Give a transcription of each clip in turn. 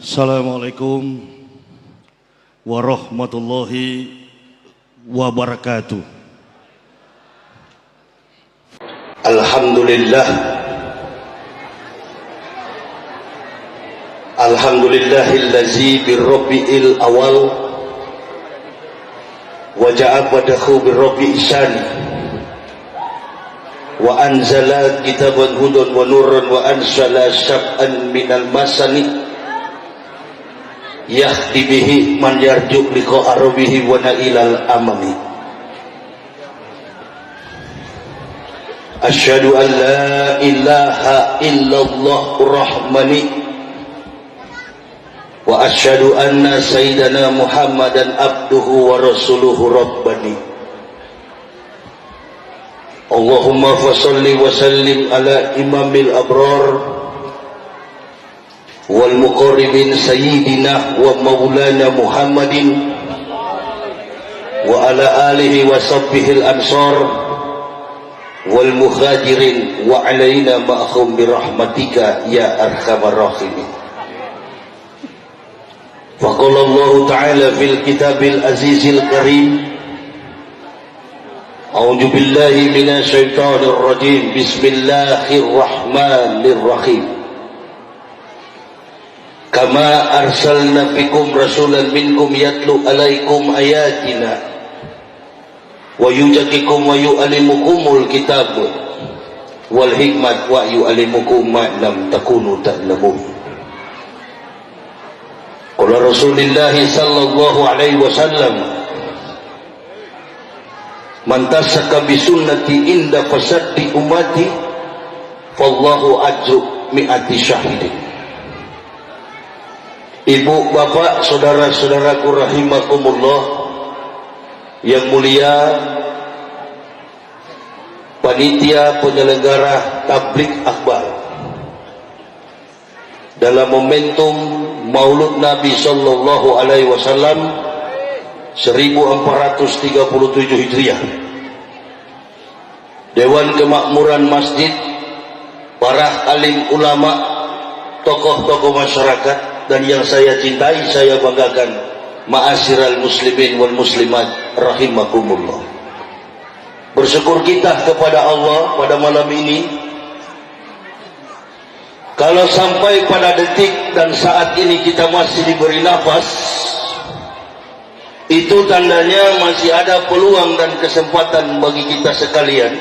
Assalamualaikum warahmatullahi wabarakatuh. Alhamdulillah, alhamdulillahillazi birrabi'il awal wa ja'abadahu birrabi'i syani wa anzala kitaban hudan wa nuran wa ansala syab'an minal masani yahdi bihi man yarju liqa arabihi wa nailal amami. Asyhadu an la ilaha illallah rahmani wa asyhadu anna sayyidana Muhammadan abduhu wa rasuluhu rabbani. Allahumma fasalli wa sallim ala imamil abrar wal muqarribin sayyidina wa maulana Muhammadin wa ala alihi wa sahbihi al-ansar wal muhajirin wa alaina ma'hum birahmatika ya arhamar rahimin. Faqala Allah ta'ala fil kitabil azizil karim, a'udzu billahi minasy syaithanir rajim, bismillahirrahmanirrahim. Kama arsalna fikum rasulan minkum yatlu alaikum ayatina wa yujakikum wa yu'allimukumul kitab wal hikmat wa yu'allimukum ma lam takunu ta'lamun. Qala Rasulullah sallallahu alaihi wasallam, man tasaka bi sunnati inda fasadi ummati fallahu ajru mi'ati syahidin. Ibu, bapak, saudara-saudaraku rahimakumullah yang mulia, panitia penyelenggara tabligh akbar, dalam momentum Maulud Nabi sallallahu alaihi wasallam 1437 Hijriah, Dewan Kemakmuran Masjid, para alim ulama, tokoh-tokoh masyarakat, dan yang saya cintai, saya banggakan, ma'asyiral muslimin wal muslimat rahimakumullah. Bersyukur kita kepada Allah pada malam ini, kalau sampai pada detik dan saat ini kita masih diberi nafas, itu tandanya masih ada peluang dan kesempatan bagi kita sekalian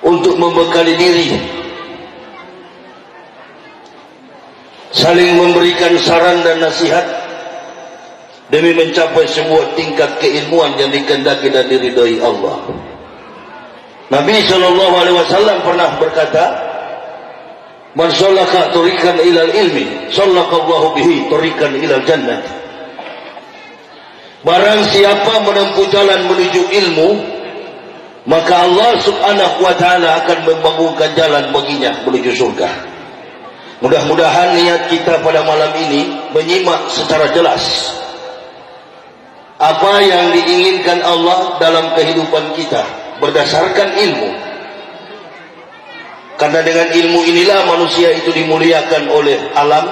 untuk membekali diri, saling memberikan saran dan nasihat demi mencapai sebuah tingkat keilmuan yang dikehendaki dan diridhai Allah. Nabi sallallahu alaihi wasallam pernah berkata, man sallaka tariqan ilal ilmi sallakallahu bihi tariqan ilal jannah. Barang siapa menempuh jalan menuju ilmu, maka Allah subhanahu wa ta'ala akan membangunkan jalan baginya menuju surga. Mudah-mudahan niat kita pada malam ini menyimak secara jelas apa yang diinginkan Allah dalam kehidupan kita berdasarkan ilmu. Karena dengan ilmu inilah manusia itu dimuliakan oleh alam,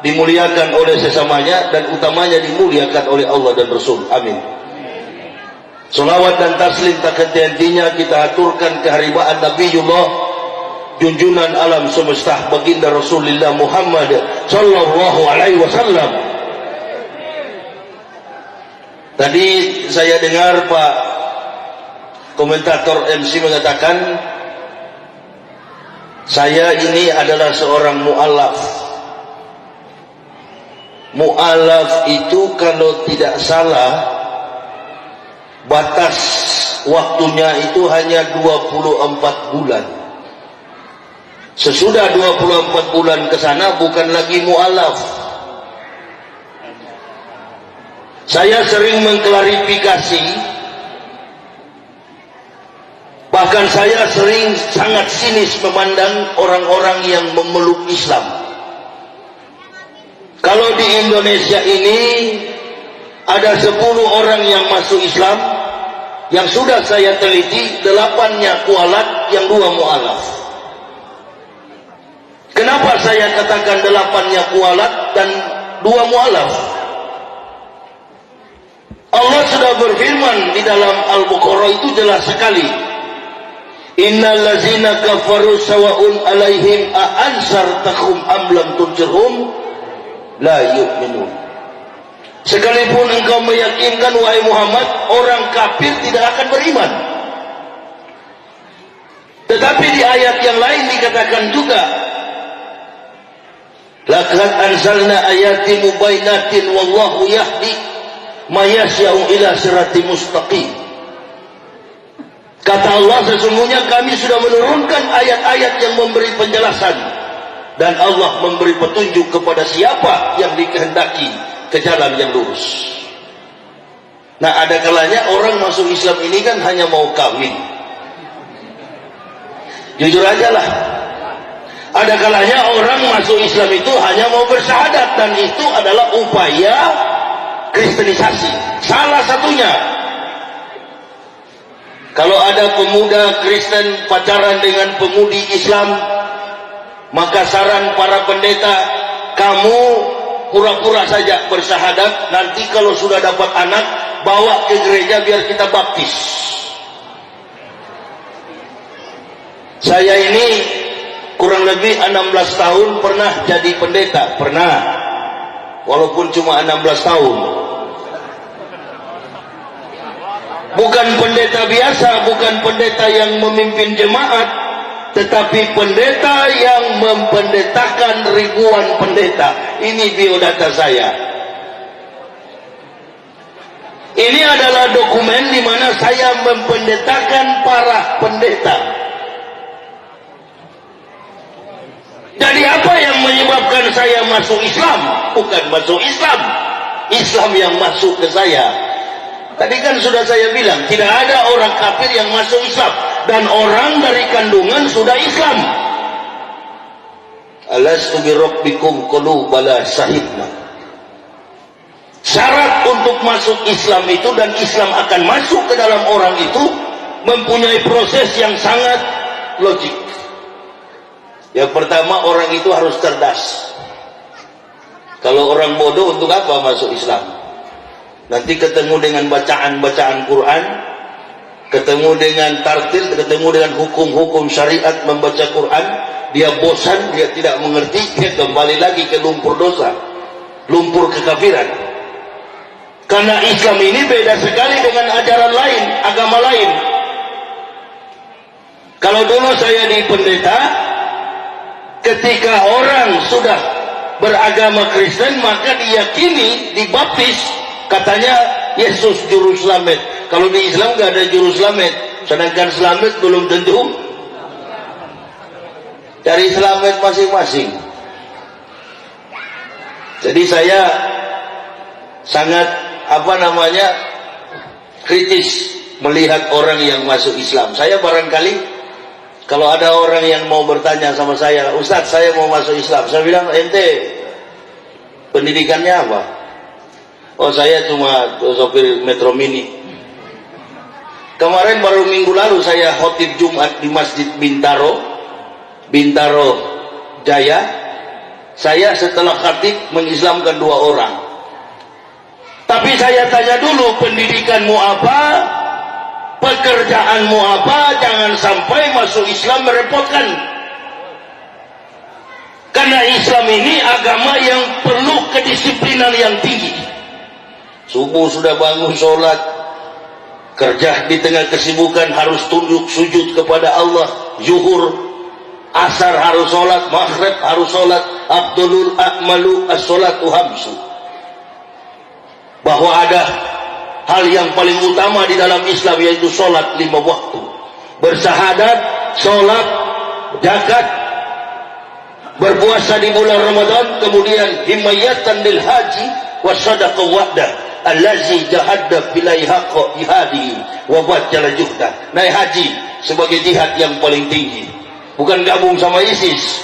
dimuliakan oleh sesamanya, dan utamanya dimuliakan oleh Allah dan Rasul. Amin. Salawat dan taslim tak henti-hentinya kita aturkan keharibaan Nabiullah, junjungan alam semesta, baginda Rasulullah Muhammad sallallahu alaihi wasallam. Tadi saya dengar Pak komentator MC mengatakan, saya ini adalah seorang mu'alaf. Mu'alaf itu kalau tidak salah batas waktunya itu hanya 24 bulan. Sesudah 24 bulan ke sana bukan lagi mu'alaf. Saya sering mengklarifikasi, bahkan saya sering sangat sinis memandang orang-orang yang memeluk Islam. Kalau di Indonesia ini ada 10 orang yang masuk Islam, yang sudah saya teliti 8-nya kualat, yang 2 mu'alaf. Kenapa saya katakan 8-nya kualat dan 2 mualaf. Allah sudah berfirman di dalam Al-Baqarah itu jelas sekali. Innal ladzina kafaru sawa'un 'alaihim a anzartahum am lam tunzirhum la yu'minun. Sekalipun engkau meyakinkan wahai Muhammad, orang kafir tidak akan beriman. Tetapi di ayat yang lain dikatakan juga, laqad anzalna ayatin mubayyinatin wallahu yahdi may yasya'u ila siratim mustaqim. Kata Allah, sesungguhnya kami sudah menurunkan ayat-ayat yang memberi penjelasan, dan Allah memberi petunjuk kepada siapa yang dikehendaki ke jalan yang lurus. Nah, ada kalanya orang masuk Islam ini kan hanya mau kawin. Jujur aja lah. Ada kalanya orang masuk Islam itu hanya mau bersyahadat, dan itu adalah upaya kristenisasi. Salah satunya, kalau ada pemuda Kristen pacaran dengan pemudi Islam, maka saran para pendeta, kamu pura-pura saja bersyahadat, nanti kalau sudah dapat anak, bawa ke gereja biar kita baptis. Saya ini kurang lebih 16 tahun pernah jadi pendeta, pernah, walaupun cuma 16 tahun. Bukan pendeta biasa, bukan pendeta yang memimpin jemaat, tetapi pendeta yang mempendetakan ribuan pendeta. Ini biodata saya. Ini adalah dokumen di mana saya mempendetakan para pendeta. Jadi apa yang menyebabkan saya masuk Islam? Bukan masuk Islam, Islam yang masuk ke saya. Tadi kan sudah saya bilang, tidak ada orang kafir yang masuk Islam, dan orang dari kandungan sudah Islam. Alastu bi rabbikum qalu bala syahidna. Syarat untuk masuk Islam itu, dan Islam akan masuk ke dalam orang itu, mempunyai proses yang sangat logik. Yang pertama, orang itu harus cerdas. Kalau orang bodoh, untuk apa masuk Islam? Nanti ketemu dengan bacaan-bacaan Quran, ketemu dengan tartil, ketemu dengan hukum-hukum syariat membaca Quran, dia bosan, dia tidak mengerti, dia kembali lagi ke lumpur dosa, lumpur kekafiran. Karena Islam ini beda sekali dengan ajaran lain, agama lain. Kalau dulu saya di pendeta, ketika orang sudah beragama Kristen, maka diyakini, dibaptis, katanya Yesus juru selamat. Kalau di Islam gak ada juru selamat, sedangkan selamat belum tentu. Cari selamat masing-masing. Jadi saya sangat kritis melihat orang yang masuk Islam. Saya barangkali kalau ada orang yang mau bertanya sama saya, Ustadz saya mau masuk Islam, saya bilang, ente pendidikannya apa? Oh, saya cuma sopir Metro Mini. Kemarin baru minggu lalu saya khotib Jumat di Masjid Bintaro Jaya. Saya setelah khatib mengislamkan 2 orang. Tapi saya tanya dulu, pendidikanmu apa? Pekerjaanmu apa? Jangan sampai masuk Islam merepotkan. Karena Islam ini agama yang perlu kedisiplinan yang tinggi. Subuh sudah bangun sholat, kerja di tengah kesibukan harus tunduk sujud kepada Allah. Zuhur, asar harus sholat, maghrib harus sholat. Abdulul a'malu as-sholatu hamsu. Bahwa ada hal yang paling utama di dalam Islam, yaitu sholat 5 waktu. Bersyahadat, sholat, zakat, berpuasa di bulan Ramadan, kemudian himayatan lil haji wa sadaqah wa'dah allazi jahadda filai haqqa jihadihi wa bajjala juhda. Naik haji sebagai jihad yang paling tinggi, bukan gabung sama ISIS.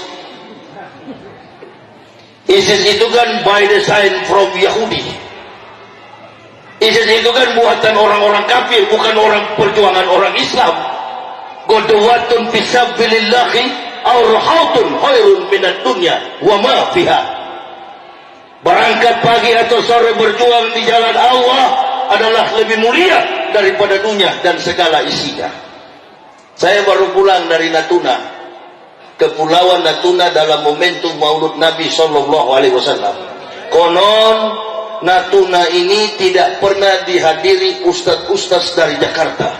ISIS itu kan by design from Yahudi. ISIS itu kan buatan orang-orang kafir, bukan orang perjuangan orang Islam. Qudwatun fisabilillahi aw rahatun khairun min minad dunya wa ma fiha. Berangkat pagi atau sore berjuang di jalan Allah adalah lebih mulia daripada dunia dan segala isinya. Saya baru pulang dari Natuna, Kepulauan Natuna, dalam momentum Maulud Nabi Sallallahu Alaihi Wasallam. Konon Natuna ini tidak pernah dihadiri ustadz-ustadz dari Jakarta.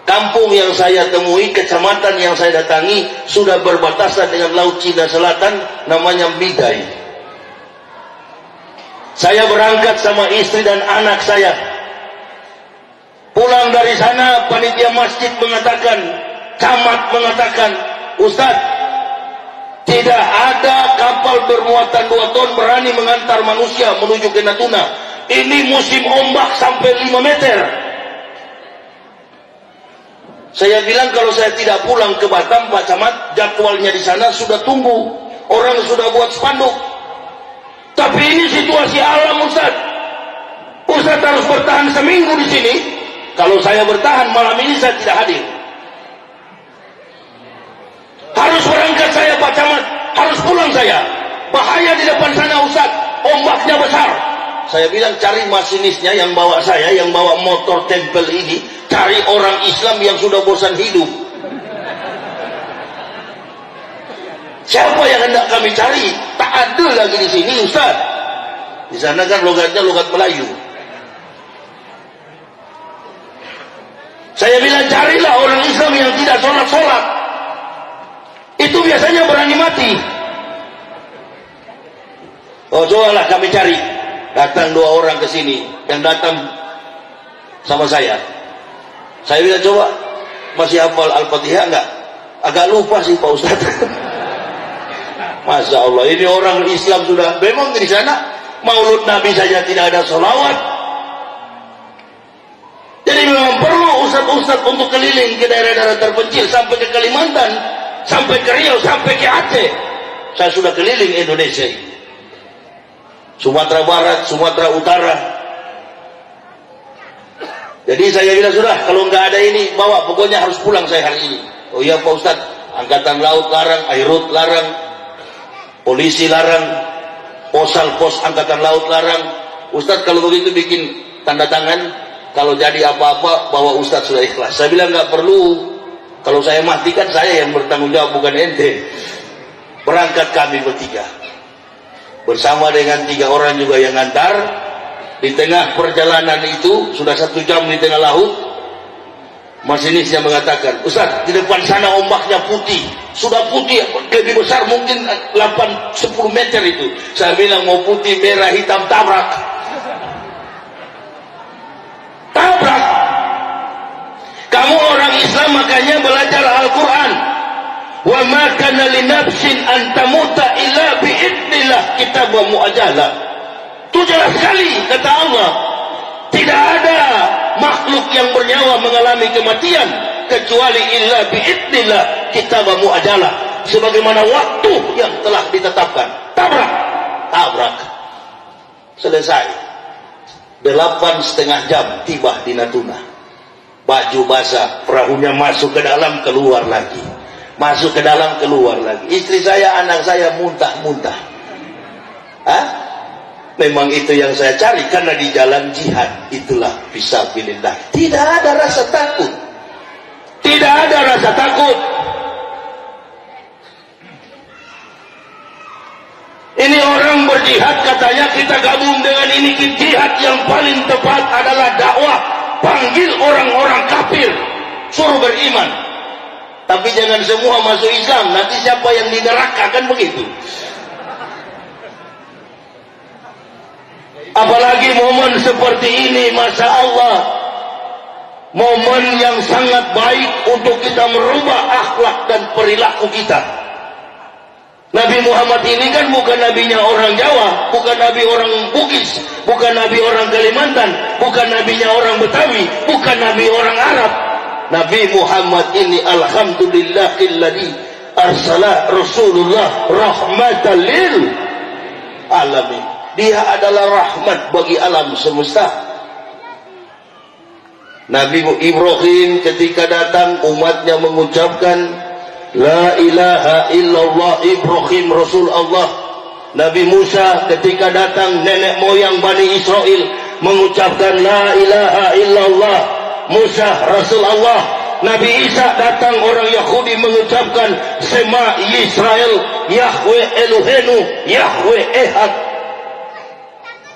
Kampung yang saya temui, kecamatan yang saya datangi sudah berbatasan dengan Laut Cina Selatan, namanya Bidai. Saya berangkat sama istri dan anak saya. Pulang dari sana, panitia masjid mengatakan, camat mengatakan, Ustaz, tidak ada kapal bermuatan 2 ton berani mengantar manusia menuju ke Natuna. Ini musim ombak sampai 5 meter. Saya bilang kalau saya tidak pulang ke Batam, Pak Camat, jadwalnya di sana sudah tunggu. Orang sudah buat spanduk. Tapi ini situasi alam, Ustaz. Ustaz harus bertahan seminggu di sini. Kalau saya bertahan, malam ini saya tidak hadir. Harus berangkat saya, Pak Camat. Harus pulang saya. Bahaya di depan sana, Ustaz. Ombaknya besar. Saya bilang cari masinisnya yang bawa saya, yang bawa motor tempel ini. Cari orang Islam yang sudah bosan hidup. Siapa yang hendak kami cari? Tak ada lagi di sini, Ustaz. Di sana kan logatnya logat Melayu. Saya bilang carilah orang Islam yang tidak sholat-sholat. Itu biasanya berani mati. Oh, cobalah kami cari. Datang 2 orang ke sini, yang datang sama saya. Saya bilang, coba masih hafal Al-Fatihah enggak? Agak lupa sih Pak Ustaz. Masya Allah, ini orang Islam sudah memang di sana Maulud Nabi saja tidak ada sholawat. Jadi memang perlu ustaz-ustaz untuk keliling ke daerah-daerah terpencil, sampai ke Kalimantan, sampai ke Riau, sampai ke Aceh. Saya sudah keliling Indonesia ini, Sumatera Barat, Sumatera Utara. Jadi saya bilang, sudah, kalau nggak ada ini, bawa, pokoknya harus pulang saya hari ini. Oh iya Pak Ustaz, Angkatan Laut larang, Airut larang, polisi larang, pos Angkatan Laut larang. Ustaz kalau begitu bikin tanda tangan, kalau jadi apa-apa bawa Ustaz sudah ikhlas. Saya bilang nggak perlu, kalau saya mati kan saya yang bertanggung jawab, bukan ente. Berangkat kami bertiga, bersama dengan 3 orang juga yang ngantar. Di tengah perjalanan itu, sudah 1 jam di tengah laut, masinisnya mengatakan, Ustaz, di depan sana ombaknya putih, sudah putih, lebih besar mungkin 8-10 meter itu. Saya bilang, mau putih, merah, hitam, tabrak. Tabrak. Kamu orang Islam makanya belajar Al-Quran. Wa ma kana li nafsin an tamuta illa bi idznillah, kitabun muajjalah. Itu jelas sekali kata Allah, tidak ada makhluk yang bernyawa mengalami kematian kecuali illa biidznillah, kitabun muajjalah, sebagaimana waktu yang telah ditetapkan. Tabrak, selesai. 8,5 jam tiba di Natuna. Baju basah, perahunya masuk ke dalam, keluar lagi, masuk ke dalam, keluar lagi. Istri saya, anak saya muntah-muntah. Hah? Memang itu yang saya cari, karena di jalan jihad itulah fisabilillah. Tidak ada rasa takut. Tidak ada rasa takut. Ini orang berjihad, katanya kita gabung dengan ini. Jihad yang paling tepat adalah dakwah. Panggil orang-orang kafir, suruh beriman. Tapi jangan semua masuk Islam, nanti siapa yang di neraka, kan begitu. Apalagi momen seperti ini, Masya Allah, momen yang sangat baik untuk kita merubah akhlak dan perilaku kita. Nabi Muhammad ini kan bukan nabinya orang Jawa, bukan nabi orang Bugis, bukan nabi orang Kalimantan, bukan nabinya orang Betawi, bukan nabi orang Arab. Nabi Muhammad ini alhamdulillahilladzi arsala Rasulullah rahmatan lil alamin. Dia adalah rahmat bagi alam semesta. Nabi Ibrahim ketika datang, umatnya mengucapkan La ilaha illallah Ibrahim Rasul Allah. Nabi Musa ketika datang nenek moyang Bani Israel mengucapkan la ilaha illallah. Musa Rasul Allah. Nabi Isa datang orang Yahudi mengucapkan Sema Yisrael Yahweh Elohenu Yahweh Ehad.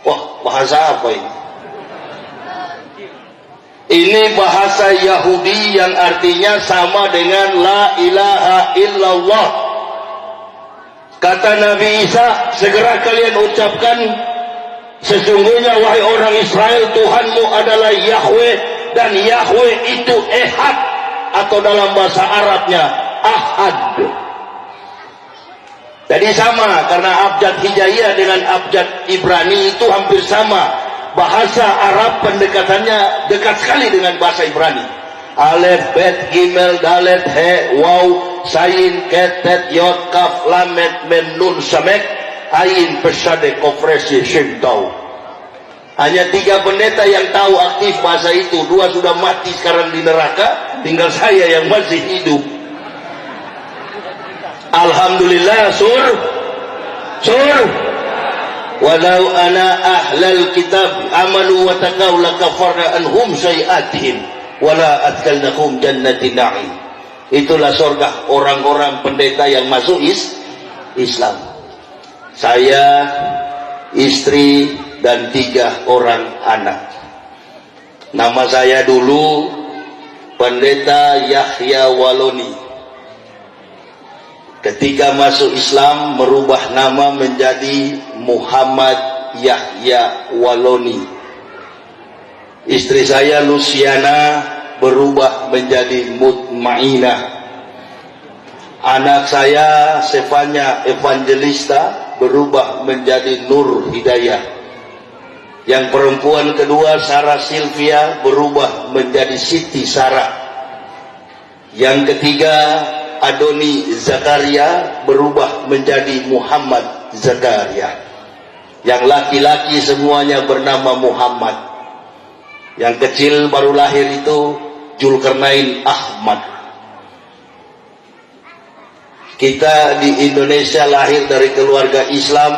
Wah, bahasa apa ini? Ini bahasa Yahudi yang artinya sama dengan la ilaha illallah. Kata Nabi Isa, segera kalian ucapkan, sesungguhnya wahai orang Israel, Tuhanmu adalah Yahweh, dan Yahweh itu Ehad, atau dalam bahasa Arabnya Ahad. Jadi sama, karena abjad Hijaiyah dengan abjad Ibrani itu hampir sama. Bahasa Arab pendekatannya dekat sekali dengan bahasa Ibrani. Alef, Bet, Gimel, Dalet, He, Waw, Sayin, Ketet, Yod, Kaf, Lamet, Men, Nun, Samek, Ain, Pesade, Kofresi, Shin, Tau. Hanya 3 pendeta yang tahu aktif bahasa itu. 2 sudah mati sekarang di neraka, tinggal saya yang masih hidup. Alhamdulillah, sur. Walau ana ahlal kitab amanu wa taqaw lakafarna anhum sayiatihim wala adkhalnahum jannatin na'im. Itulah surga orang-orang pendeta yang masuk Islam. Saya, istri, dan 3 orang anak. Nama saya dulu Pendeta Yahya Waloni. Ketika masuk Islam merubah nama menjadi Muhammad Yahya Waloni. Istri saya Luciana berubah menjadi Mutmainah. Anak saya Stefania Evangelista berubah menjadi Nur Hidayah. Yang perempuan kedua Sarah Sylvia berubah menjadi Siti Sarah. Yang ketiga Adoni Zakaria berubah menjadi Muhammad Zakaria. Yang laki-laki semuanya bernama Muhammad. Yang kecil baru lahir itu Zulkarnain Ahmad. Kita di Indonesia lahir dari keluarga Islam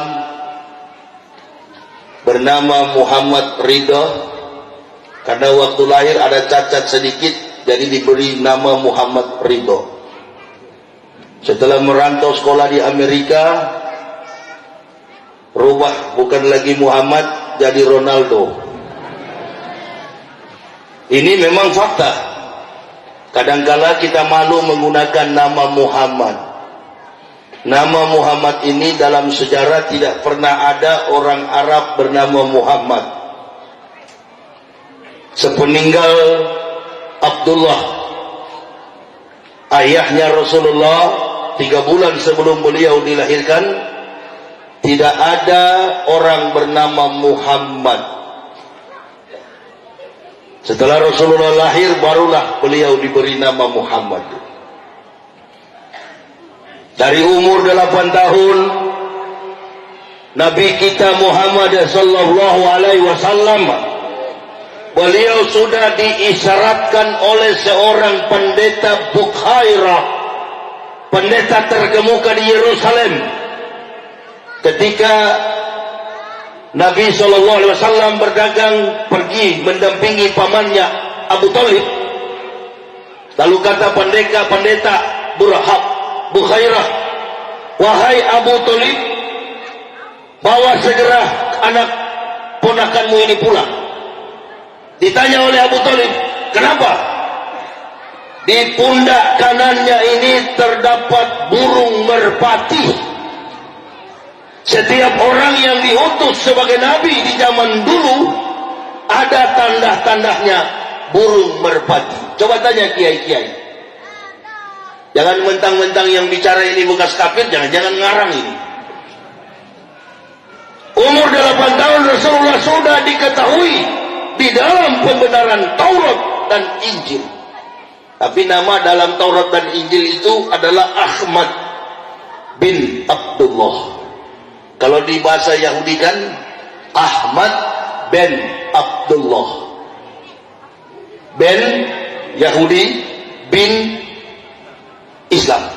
bernama Muhammad Ridho. Karena waktu lahir ada cacat sedikit, jadi diberi nama Muhammad Ridho. Setelah merantau sekolah di Amerika, rubah bukan lagi Muhammad, jadi Ronaldo. Ini memang fakta. Kadangkala kita malu menggunakan nama Muhammad. Nama Muhammad ini dalam sejarah tidak pernah ada orang Arab bernama Muhammad. Sepeninggal Abdullah, ayahnya Rasulullah, 3 bulan sebelum beliau dilahirkan, tidak ada orang bernama Muhammad. Setelah Rasulullah lahir, barulah beliau diberi nama Muhammad. Dari umur 8 tahun, Nabi kita Muhammad sallallahu alaihi wasallam, beliau sudah diisyaratkan oleh seorang pendeta Bukhairah, pendeta terkemuka di Yerusalem. Ketika Nabi SAW berdagang, pergi mendampingi pamannya Abu Thalib, lalu kata pendeta Bukhairah, wahai Abu Thalib, bawa segera anak ponakanmu ini pulang. Ditanya oleh Abu Thalib, kenapa? Di pundak kanannya ini terdapat burung merpati. Setiap orang yang diutus sebagai nabi di zaman dulu ada tanda-tandanya burung merpati. Coba tanya kiai-kiai. Jangan mentang-mentang yang bicara ini bekas kafir, jangan ngarang ini. Umur 8 tahun Rasulullah sudah diketahui di dalam pembenaran Taurat dan Injil. Tapi nama dalam Taurat dan Injil itu adalah Ahmad bin Abdullah. Kalau di bahasa Yahudi kan Ahmad bin Abdullah. Ben Yahudi, bin Islam.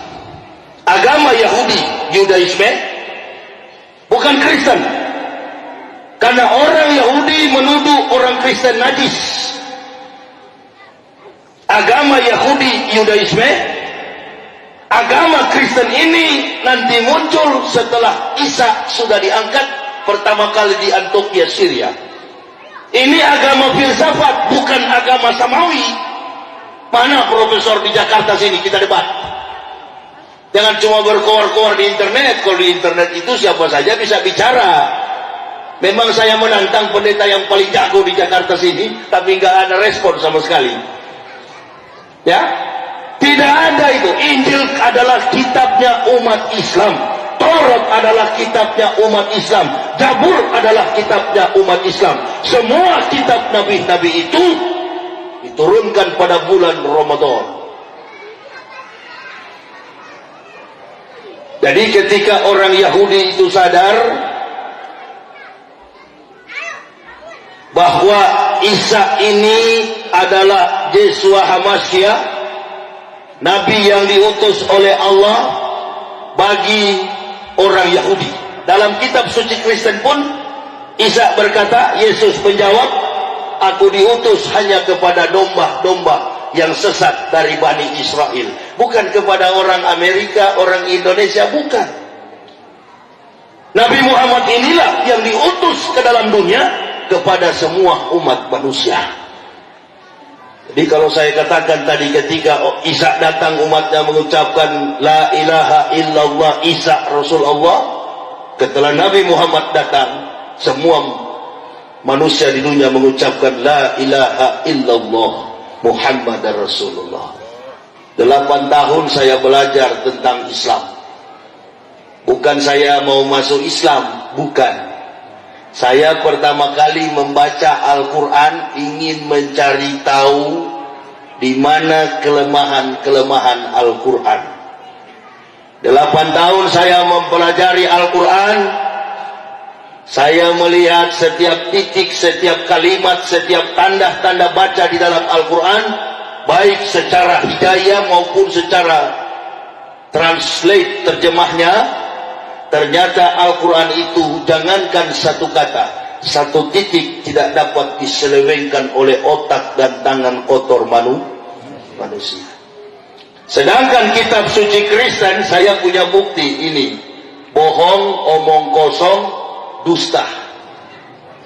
agama Yahudi, Yudaisme, bukan Kristen. Karena orang Yahudi menuduh orang Kristen najis. Agama Yahudi, Yudaisme, agama Kristen ini nanti muncul setelah Isa sudah diangkat pertama kali di Antioquia, Syria. Ini agama filsafat, bukan agama samawi. Mana profesor di Jakarta sini, kita debat. Jangan cuma berkoar-koar di internet. Kalau di internet itu siapa saja bisa bicara. Memang saya menantang pendeta yang paling jago di Jakarta sini, tapi nggak ada respon sama sekali. Ya, tidak ada itu. Injil adalah kitabnya umat Islam. Taurat adalah kitabnya umat Islam. Zabur adalah kitabnya umat Islam. Semua kitab nabi-nabi itu diturunkan pada bulan Ramadan. Jadi ketika orang Yahudi itu sadar bahwa Isa ini adalah Yeshua HaMashiach, Nabi yang diutus oleh Allah bagi orang Yahudi. Dalam kitab suci Kristen pun Isa berkata, Yesus menjawab, aku diutus hanya kepada domba-domba yang sesat dari Bani Israel, bukan kepada orang Amerika, orang Indonesia, bukan. Nabi Muhammad inilah yang diutus ke dalam dunia kepada semua umat manusia. Jadi kalau saya katakan tadi ketika Isa datang, umatnya mengucapkan la ilaha illallah Isa Rasulullah. Setelah Nabi Muhammad datang, semua manusia di dunia mengucapkan la ilaha illallah Muhammad Rasulullah. 8 tahun saya belajar tentang Islam. Bukan saya mau masuk Islam, bukan. Saya pertama kali membaca Al-Quran ingin mencari tahu di mana kelemahan-kelemahan Al-Quran. 8 tahun saya mempelajari Al-Quran. Saya melihat setiap titik, setiap kalimat, setiap tanda-tanda baca di dalam Al-Quran, baik secara hidayah maupun secara translate, terjemahnya. Ternyata Al-Quran itu jangankan satu kata, satu titik tidak dapat diselewengkan oleh otak dan tangan kotor manusia. Sedangkan kitab suci Kristen, saya punya bukti ini. Bohong, omong kosong, dusta.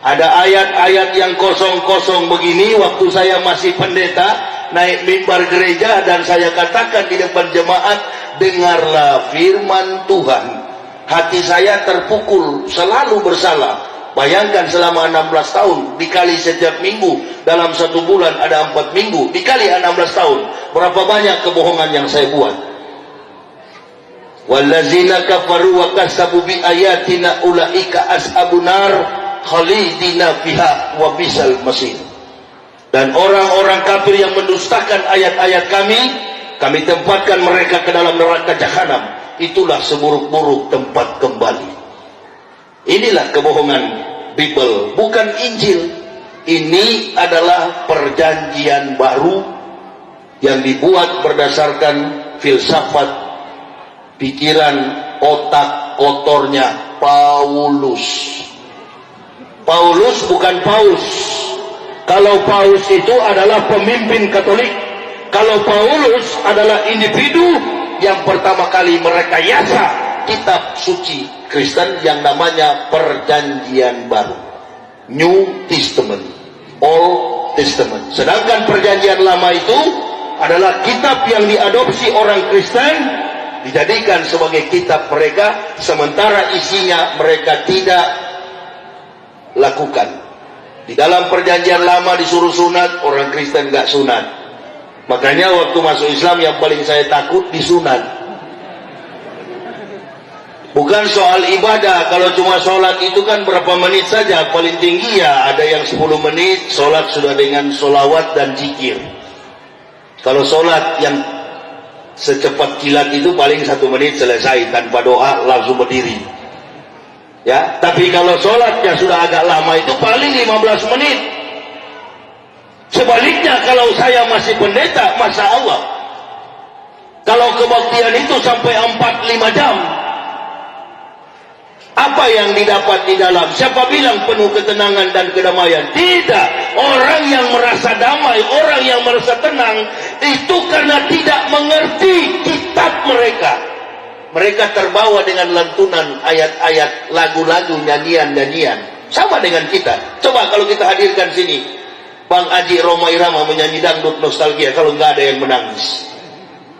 Ada ayat-ayat yang kosong-kosong begini waktu saya masih pendeta, naik mimbar gereja dan saya katakan di depan jemaat, dengarlah firman Tuhan. Hati saya terpukul, selalu bersalah. Bayangkan selama 16 tahun, dikali setiap minggu, dalam 1 bulan ada 4 minggu, dikali 16 tahun. Berapa banyak kebohongan yang saya buat. Wallazina kafaru wa kasabu bi ayatina ulaika ashabun nar khalidina fiha wa bisal masir. Dan orang-orang kafir yang mendustakan ayat-ayat kami tempatkan mereka ke dalam neraka jahanam. Itulah seburuk-buruk tempat kembali. Inilah kebohongan Bible, bukan Injil. Ini adalah perjanjian baru yang dibuat berdasarkan filsafat, pikiran, otak kotornya Paulus. Paulus bukan Paus. Kalau Paus itu adalah pemimpin Katolik, kalau Paulus adalah individu yang pertama kali merekayasa kitab suci Kristen yang namanya Perjanjian Baru, New Testament, Old Testament. Sedangkan Perjanjian Lama itu adalah kitab yang diadopsi orang Kristen, dijadikan sebagai kitab mereka, sementara isinya mereka tidak lakukan. Di dalam Perjanjian Lama disuruh sunat, orang Kristen nggak sunat. Makanya waktu masuk Islam yang paling saya takut disunat. Bukan soal ibadah. Kalau cuma sholat itu kan berapa menit saja, paling tinggi ya ada yang 10 menit sholat sudah dengan sholawat dan zikir. Kalau sholat yang secepat kilat itu paling 1 menit selesai tanpa doa, langsung berdiri. Ya, tapi kalau sholatnya sudah agak lama itu paling 15 menit. Sebaliknya kalau saya masih pendeta, Masya Allah, Kalau kebaktian itu sampai 4-5 jam, apa yang didapat di dalam? Siapa bilang penuh ketenangan dan kedamaian? Tidak. Orang yang merasa damai, orang yang merasa tenang, itu karena tidak mengerti kitab mereka. Mereka terbawa dengan lantunan ayat-ayat, lagu-lagu, nyanyian-nyanyian. Sama dengan kita. Coba kalau kita hadirkan sini Bang Aji Roma Irama menyanyi dangdut nostalgia, kalau nggak ada yang menangis.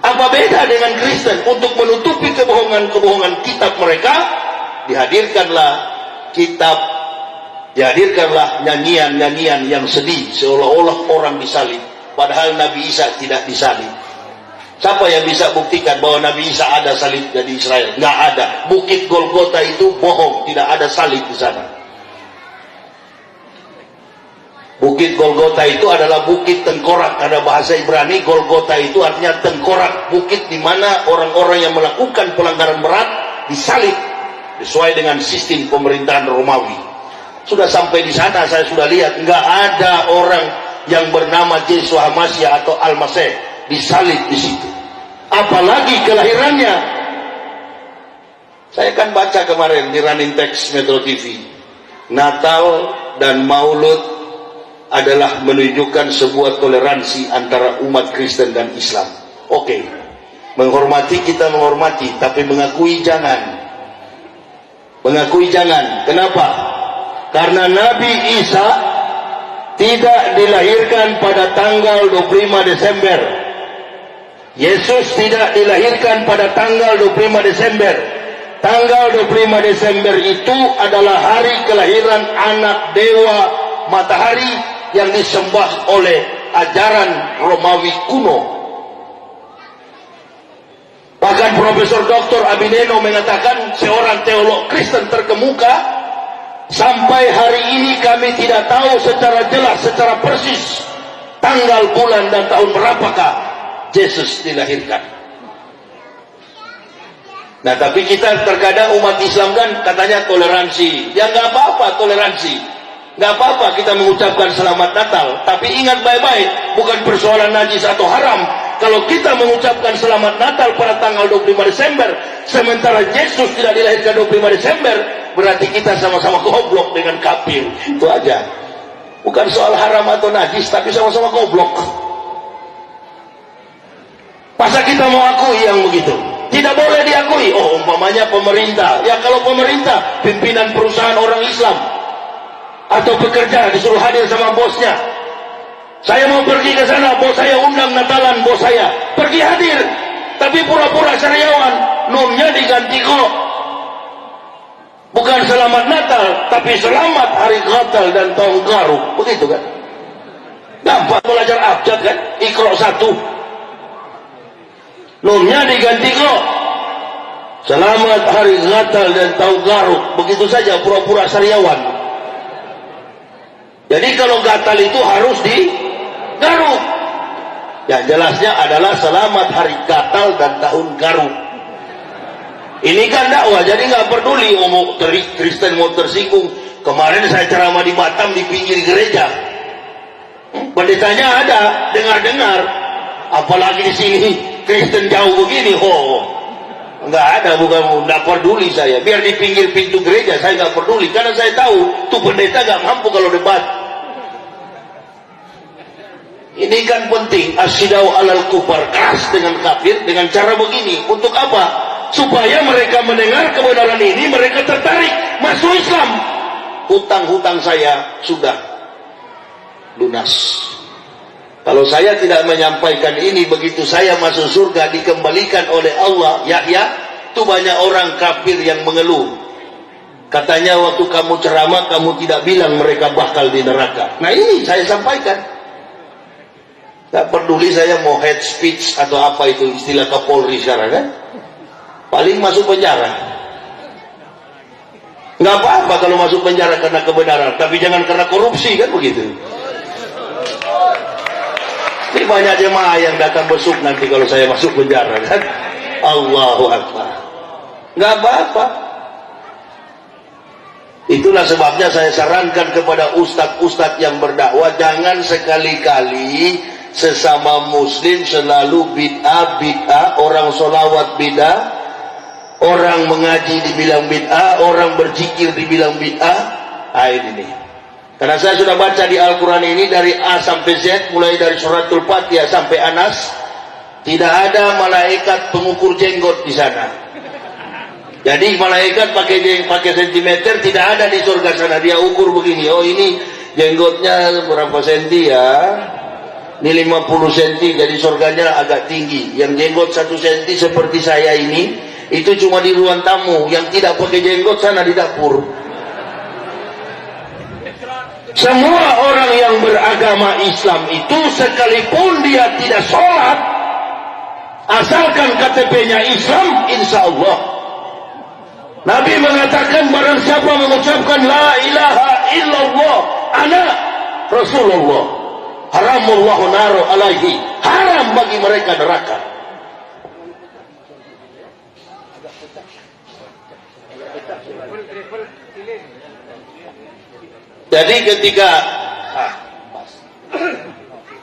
Apa beda dengan Kristen? Untuk menutupi kebohongan-kebohongan kitab mereka, dihadirkanlah kitab, dihadirkanlah nyanyian-nyanyian yang sedih, seolah-olah orang disalib, padahal Nabi Isa tidak disalib. Siapa yang bisa buktikan bahwa Nabi Isa ada salib di Israel? Nggak ada. Bukit Golgota itu bohong, tidak ada salib di sana. Bukit Golgota itu adalah bukit tengkorak. Ada bahasa Ibrani, Golgota itu artinya tengkorak, bukit di mana orang-orang yang melakukan pelanggaran berat disalib sesuai dengan sistem pemerintahan Romawi. Sudah sampai di sana, saya sudah lihat nggak ada orang yang bernama Yeshua Masih atau Al-Masih disalib di situ. Apalagi kelahirannya. Saya kan baca kemarin di running text Metro TV, Natal dan Maulud adalah menunjukkan sebuah toleransi antara umat Kristen dan Islam. Oke, menghormati kita menghormati, tapi mengakui jangan. Mengakui jangan. Kenapa? Karena Nabi Isa tidak dilahirkan pada tanggal 25 Desember. Yesus tidak dilahirkan pada tanggal 25 Desember. Tanggal 25 Desember itu adalah hari kelahiran anak dewa matahari yang disembah oleh ajaran Romawi kuno. Bahkan Profesor Dr. Abineno mengatakan, seorang teolog Kristen terkemuka, sampai hari ini kami tidak tahu secara jelas, secara persis tanggal, bulan, dan tahun berapakah Yesus dilahirkan. Nah, tapi kita terkadang umat Islam kan katanya toleransi. Ya nggak apa-apa toleransi. Nggak apa-apa kita mengucapkan selamat Natal, tapi ingat baik-baik, bukan persoalan najis atau haram. Kalau kita mengucapkan selamat Natal pada tanggal 25 Desember, sementara Yesus tidak dilahirkan 25 Desember, berarti kita sama-sama goblok dengan kafir. Itu aja. Bukan soal haram atau najis, tapi sama-sama goblok. Masa kita mau akui yang begitu? Tidak boleh diakui. Oh, umpamanya pemerintah. Ya kalau pemerintah, pimpinan perusahaan orang Islam, atau pekerja disuruh hadir sama bosnya. Saya mau pergi ke sana, bos saya undang Natalan, bos saya pergi hadir, tapi pura-pura karyawan, nunnya diganti kok. Bukan selamat Natal, tapi selamat hari Natal dan tahun baru, begitu kan? Gampang belajar abjad kan? Iqra 1, nunnya diganti kok. Selamat hari Natal dan tahun baru, begitu saja pura-pura karyawan. Jadi kalau gatal itu harus digaruk. Ya jelasnya adalah selamat hari gatal dan tahun garuk. Ini kan dakwah, jadi nggak peduli mau Kristen mau tersinggung. Kemarin saya ceramah di Batam di pinggir gereja. Pendetanya ada, dengar-dengar. Apalagi di sini Kristen jauh begini, nggak ada, bukan nggak peduli saya. Biar di pinggir pintu gereja saya nggak peduli, karena saya tahu tuh pendeta nggak mampu kalau debat. Ini kan penting, asyidau alal kufar, keras dengan kafir dengan cara begini. Untuk apa? Supaya mereka mendengar kebenaran ini, mereka tertarik masuk Islam. Hutang-hutang saya sudah lunas. Kalau saya tidak menyampaikan ini, begitu saya masuk surga dikembalikan oleh Allah, Yahya, itu banyak orang kafir yang mengeluh. Katanya waktu kamu ceramah, kamu tidak bilang mereka bakal di neraka. Nah ini saya sampaikan. Tak peduli saya mau head speech atau apa itu istilah Kapolri sekarang kan. Paling masuk penjara. Nggak apa-apa kalau masuk penjara karena kebenaran, tapi jangan karena korupsi kan begitu. Ini banyak jemaah yang datang besuk nanti kalau saya masuk penjara kan. Allahu Akbar. Nggak apa-apa. Itulah sebabnya saya sarankan kepada ustadz-ustadz yang berdakwah, jangan sekali-kali sesama muslim selalu bid'ah, orang solawat bid'ah, orang mengaji dibilang bid'ah, orang berzikir dibilang bid'ah. Ini nih. Karena saya sudah baca di Al-Quran ini dari A sampai Z, mulai dari suratul Fatihah sampai Anas, tidak ada malaikat pengukur jenggot di sana. Jadi malaikat pakai sentimeter tidak ada di surga sana. Dia ukur begini, oh ini jenggotnya berapa senti ya, ini 50 senti, jadi surganya agak tinggi. Yang jenggot 1 senti seperti saya ini, itu cuma di ruang tamu. Yang tidak pakai jenggot sana di dapur. Semua orang yang beragama Islam itu sekalipun dia tidak sholat, asalkan KTP-nya Islam, insya Allah. Nabi mengatakan barang siapa mengucapkan la ilaha illallah ana Rasulullah, haramullahu naru alaihi, haram bagi mereka neraka. Jadi ketika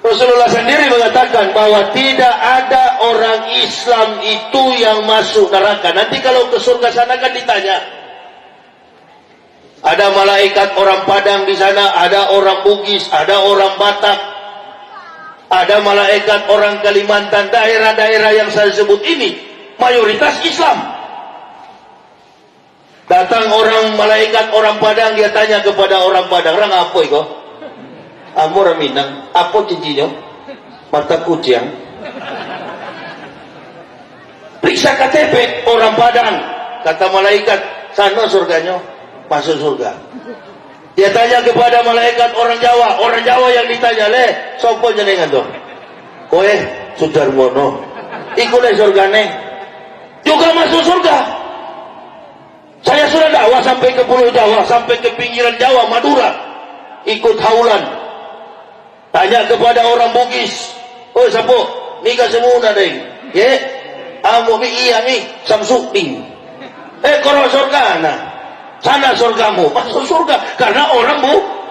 Rasulullah sendiri mengatakan bahwa tidak ada orang Islam itu yang masuk neraka. Nanti kalau ke surga sana kan ditanya, ada malaikat orang Padang di sana, ada orang Bugis, ada orang Batak, ada malaikat orang Kalimantan, daerah-daerah yang saya sebut ini mayoritas Islam. Datang orang malaikat orang Padang, dia tanya kepada orang Padang, "Orang apa itu?" "Amor Minang." "Apa cincinnya?" "Mata kucing." "Periksa KTP orang Padang." Kata malaikat, "Sana surganya." Masuk surga. Dia tanya kepada malaikat orang Jawa. Orang Jawa yang ditanya, "Le, sopo jenengan tuh?" "Kowe Sudarmono." "Iku le surgane." Juga masuk surga. Saya sudah dakwah sampai ke Pulau Jawa, sampai ke pinggiran Jawa, Madura, ikut haulan. Tanya kepada orang Bugis, "Oh sapo, nikah semua deng, ye, amu iya nih, samsuding, koro surga, nah, sana surgamu." Masuk surga, karena orang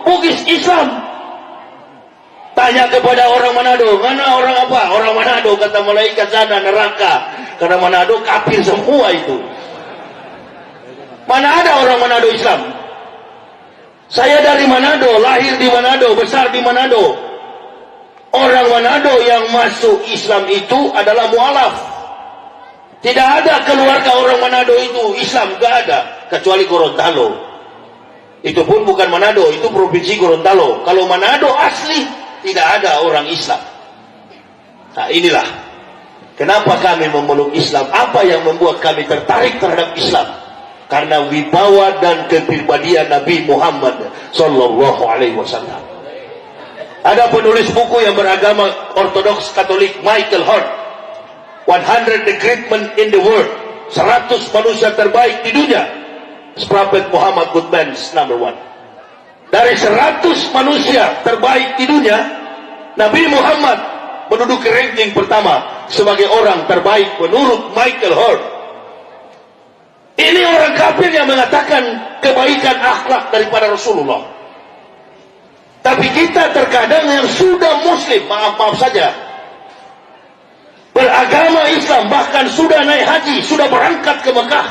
Bugis Islam. Tanya kepada orang Manado, "Mana orang apa?" "Orang Manado." Kata malaikat, "Sana neraka." Karena Manado kafir semua itu. Mana ada orang Manado Islam? Saya dari Manado, lahir di Manado, besar di Manado. Orang Manado yang masuk Islam itu adalah mualaf. Tidak ada keluarga orang Manado itu Islam, gak ada, kecuali Gorontalo. Itu pun bukan Manado, itu provinsi Gorontalo. Kalau Manado asli tidak ada orang Islam. Nah inilah kenapa kami memeluk Islam. Apa yang membuat kami tertarik terhadap Islam? Karena wibawa dan kepribadian Nabi Muhammad Sallallahu Alaihi Wasallam. Ada penulis buku yang beragama Ortodoks Katolik, Michael Hart, 100 the great men in the world, 100 manusia terbaik di dunia. Prophet Muhammad Goodman's number 1. Dari 100 manusia terbaik di dunia, Nabi Muhammad menduduki ranking pertama sebagai orang terbaik menurut Michael Hart. Ini orang kafir yang mengatakan kebaikan akhlak daripada Rasulullah. Tapi kita terkadang yang sudah muslim, maaf saja, beragama Islam, bahkan sudah naik haji, sudah berangkat ke Mekah,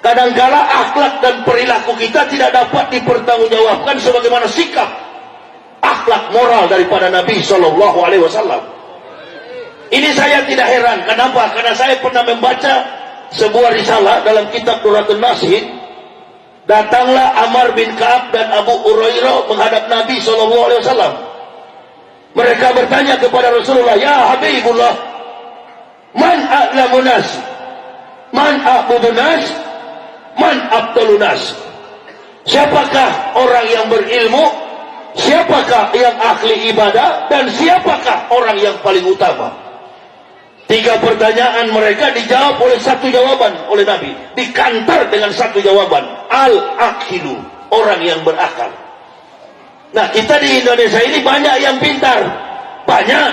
kadangkala akhlak dan perilaku kita tidak dapat dipertanggungjawabkan sebagaimana sikap akhlak moral daripada Nabi Shallallahu Alaihi Wasallam. Ini saya tidak heran. Kenapa? Karena saya pernah membaca sebuah risalah dalam kitab Duratul Nasih. Datanglah Amr bin Ka'ab dan Abu Hurairah menghadap Nabi SAW. Mereka bertanya kepada Rasulullah, "Ya Habibullah, man a'lamun nas? Man a'budun nas? Man abdalun nas?" Siapakah orang yang berilmu? Siapakah yang ahli ibadah? Dan siapakah orang yang paling utama? 3 pertanyaan mereka dijawab oleh satu jawaban oleh Nabi. Dikantar dengan satu jawaban. Al-aqilu, orang yang berakal. Nah kita di Indonesia ini banyak yang pintar. Banyak.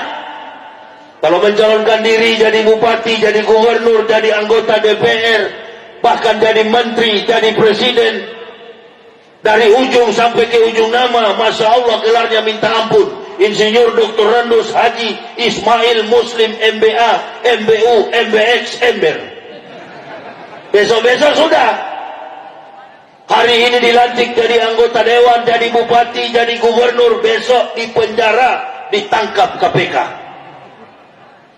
Kalau mencalonkan diri jadi bupati, jadi gubernur, jadi anggota DPR, bahkan jadi menteri, jadi presiden, dari ujung sampai ke ujung nama, Masya Allah gelarnya minta ampun. Insinyur Dr. Randus Haji Ismail Muslim MBA, MBU, MBX, Ember. Besok-besok sudah. Hari ini dilantik jadi anggota dewan, jadi bupati, jadi gubernur. Besok di penjara, ditangkap KPK.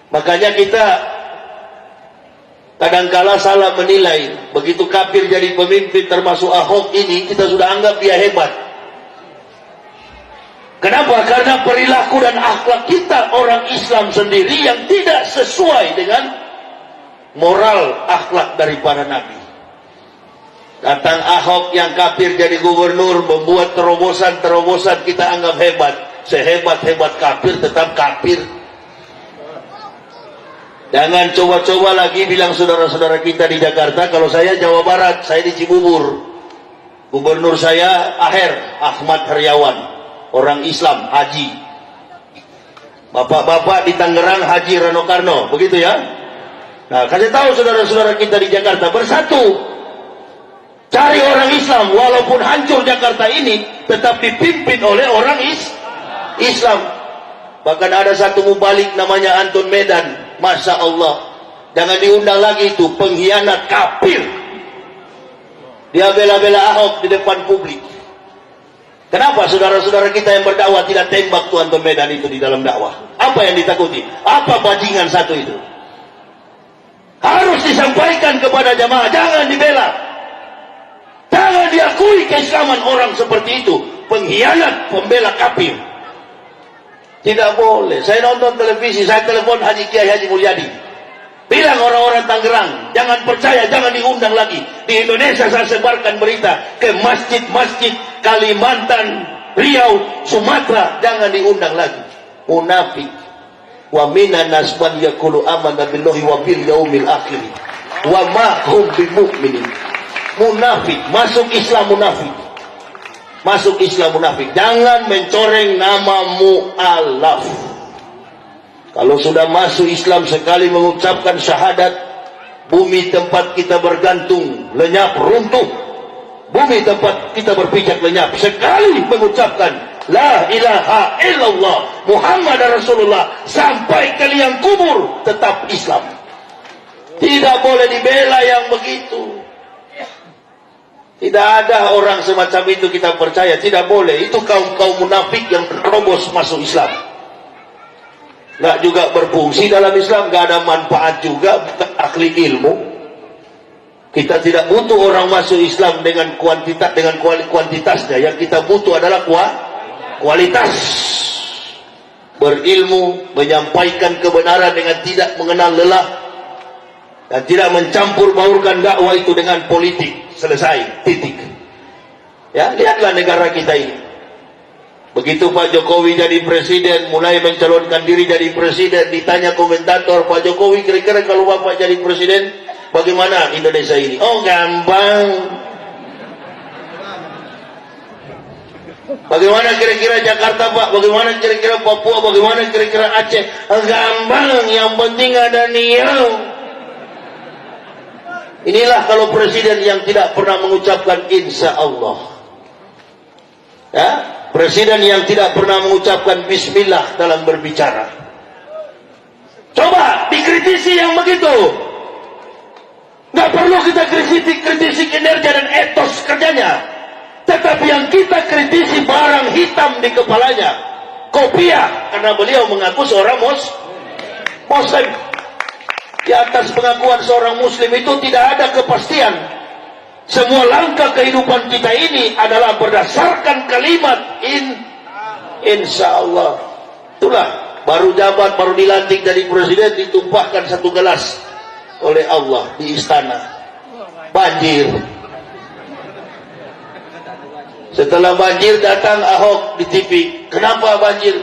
Makanya kita kadangkala salah menilai. Begitu kafir jadi pemimpin termasuk Ahok ini, kita sudah anggap dia hebat. Kenapa? Karena perilaku dan akhlak kita orang Islam sendiri yang tidak sesuai dengan moral akhlak daripada Nabi. Datang Ahok yang kafir jadi gubernur, membuat terobosan-terobosan, kita anggap hebat. Sehebat-hebat kafir tetap kafir. Jangan coba-coba lagi bilang saudara-saudara kita di Jakarta, kalau saya Jawa Barat, saya di Cibubur. Gubernur saya Aher, Ahmad Heriawan, orang Islam, Haji. Bapak-bapak di Tangerang, Haji Rano Karno, begitu ya? Nah, kasih tahu saudara-saudara kita di Jakarta, bersatu. Cari orang Islam, walaupun hancur Jakarta ini, tetap dipimpin oleh orang Islam. Bahkan ada satu mubalik namanya Anton Medan, Masya Allah. Jangan diundang lagi itu, pengkhianat kafir. Dia bela-bela Ahok di depan publik. Kenapa saudara-saudara kita yang berdakwah tidak tembak tuan Anton Medan itu di dalam dakwah? Apa yang ditakuti? Apa bajingan satu itu? Harus disampaikan kepada jamaah, jangan dibela. Jangan diakui keislaman orang seperti itu. Pengkhianat, pembela kafir. Tidak boleh. Saya nonton televisi, saya telepon Haji Kiai Haji Mulyadi. Bilang orang-orang Tangerang, jangan percaya, jangan diundang lagi. Di Indonesia saya sebarkan berita ke masjid-masjid Kalimantan, Riau, Sumatera, jangan diundang lagi. Munafik. Wa minan nas man yaqulu amanna billahi wa bil yaumil akhir. Wa ma hum bimu'minin. Munafik, masuk Islam munafik. Masuk Islam munafik. Jangan mencoreng nama mu'alaf. Kalau sudah masuk Islam, sekali mengucapkan syahadat, bumi tempat kita bergantung lenyap, runtuh. Bumi tempat kita berpijak lenyap. Sekali mengucapkan la ilaha illallah Muhammad Rasulullah, sampai ke liang kubur tetap Islam. Tidak boleh dibela yang begitu. Tidak ada orang semacam itu kita percaya. Tidak boleh. Itu kaum-kaum munafik yang terobos masuk Islam. Nggak juga berfungsi dalam Islam. Nggak ada manfaat juga. Bukan ahli ilmu. Kita tidak butuh orang masuk Islam dengan kuantitas, dengan kuantitasnya. Yang kita butuh adalah kualitas. Berilmu, menyampaikan kebenaran dengan tidak mengenal lelah, dan tidak mencampur baurkan dakwah itu dengan politik. Selesai, titik. Ya, lihatlah negara kita ini. Begitu Pak Jokowi jadi presiden, mulai mencalonkan diri jadi presiden, ditanya komentator, Pak Jokowi kira-kira kalau Bapak jadi presiden, bagaimana Indonesia ini? Oh, gampang. Bagaimana kira-kira Jakarta, Pak? Bagaimana kira-kira Papua? Bagaimana kira-kira Aceh? Oh, gampang, yang penting ada niat. Inilah kalau presiden yang tidak pernah mengucapkan insya Allah. Ya, presiden yang tidak pernah mengucapkan bismillah dalam berbicara. Coba dikritisi yang begitu. Nggak perlu kita kritisi kinerja dan etos kerjanya. Tetapi yang kita kritisi barang hitam di kepalanya. Kopiah, karena beliau mengaku seorang Muslim. Di atas pengakuan seorang muslim itu tidak ada kepastian. Semua langkah kehidupan kita ini adalah berdasarkan kalimat insya Allah. Itulah, baru jabat, baru dilantik dari presiden, ditumpahkan satu gelas oleh Allah di istana. Banjir. Setelah banjir datang Ahok di TV. Kenapa banjir?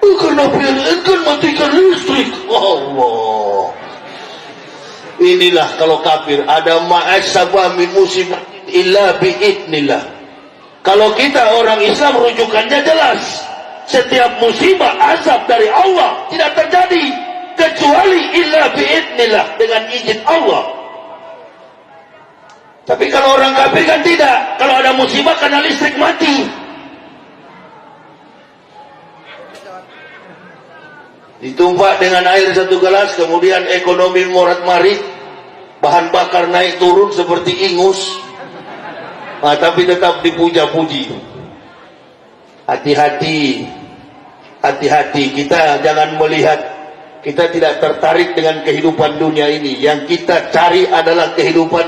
Karena PLN kan matikan listrik. Allah. Inilah kalau kafir, ada ma'asabah min musibah illa bi'idnillah. Kalau kita orang Islam rujukannya jelas. Setiap musibah azab dari Allah tidak terjadi kecuali illa bi'idnillah, dengan izin Allah. Tapi kalau orang kafir kan tidak. Kalau ada musibah karena listrik mati. Ditumpah dengan air 1 gelas, kemudian ekonomi morat-marit, bahan bakar naik turun seperti ingus, tapi tetap dipuja-puji. Hati-hati, hati-hati, kita jangan melihat, kita tidak tertarik dengan kehidupan dunia ini. Yang kita cari adalah kehidupan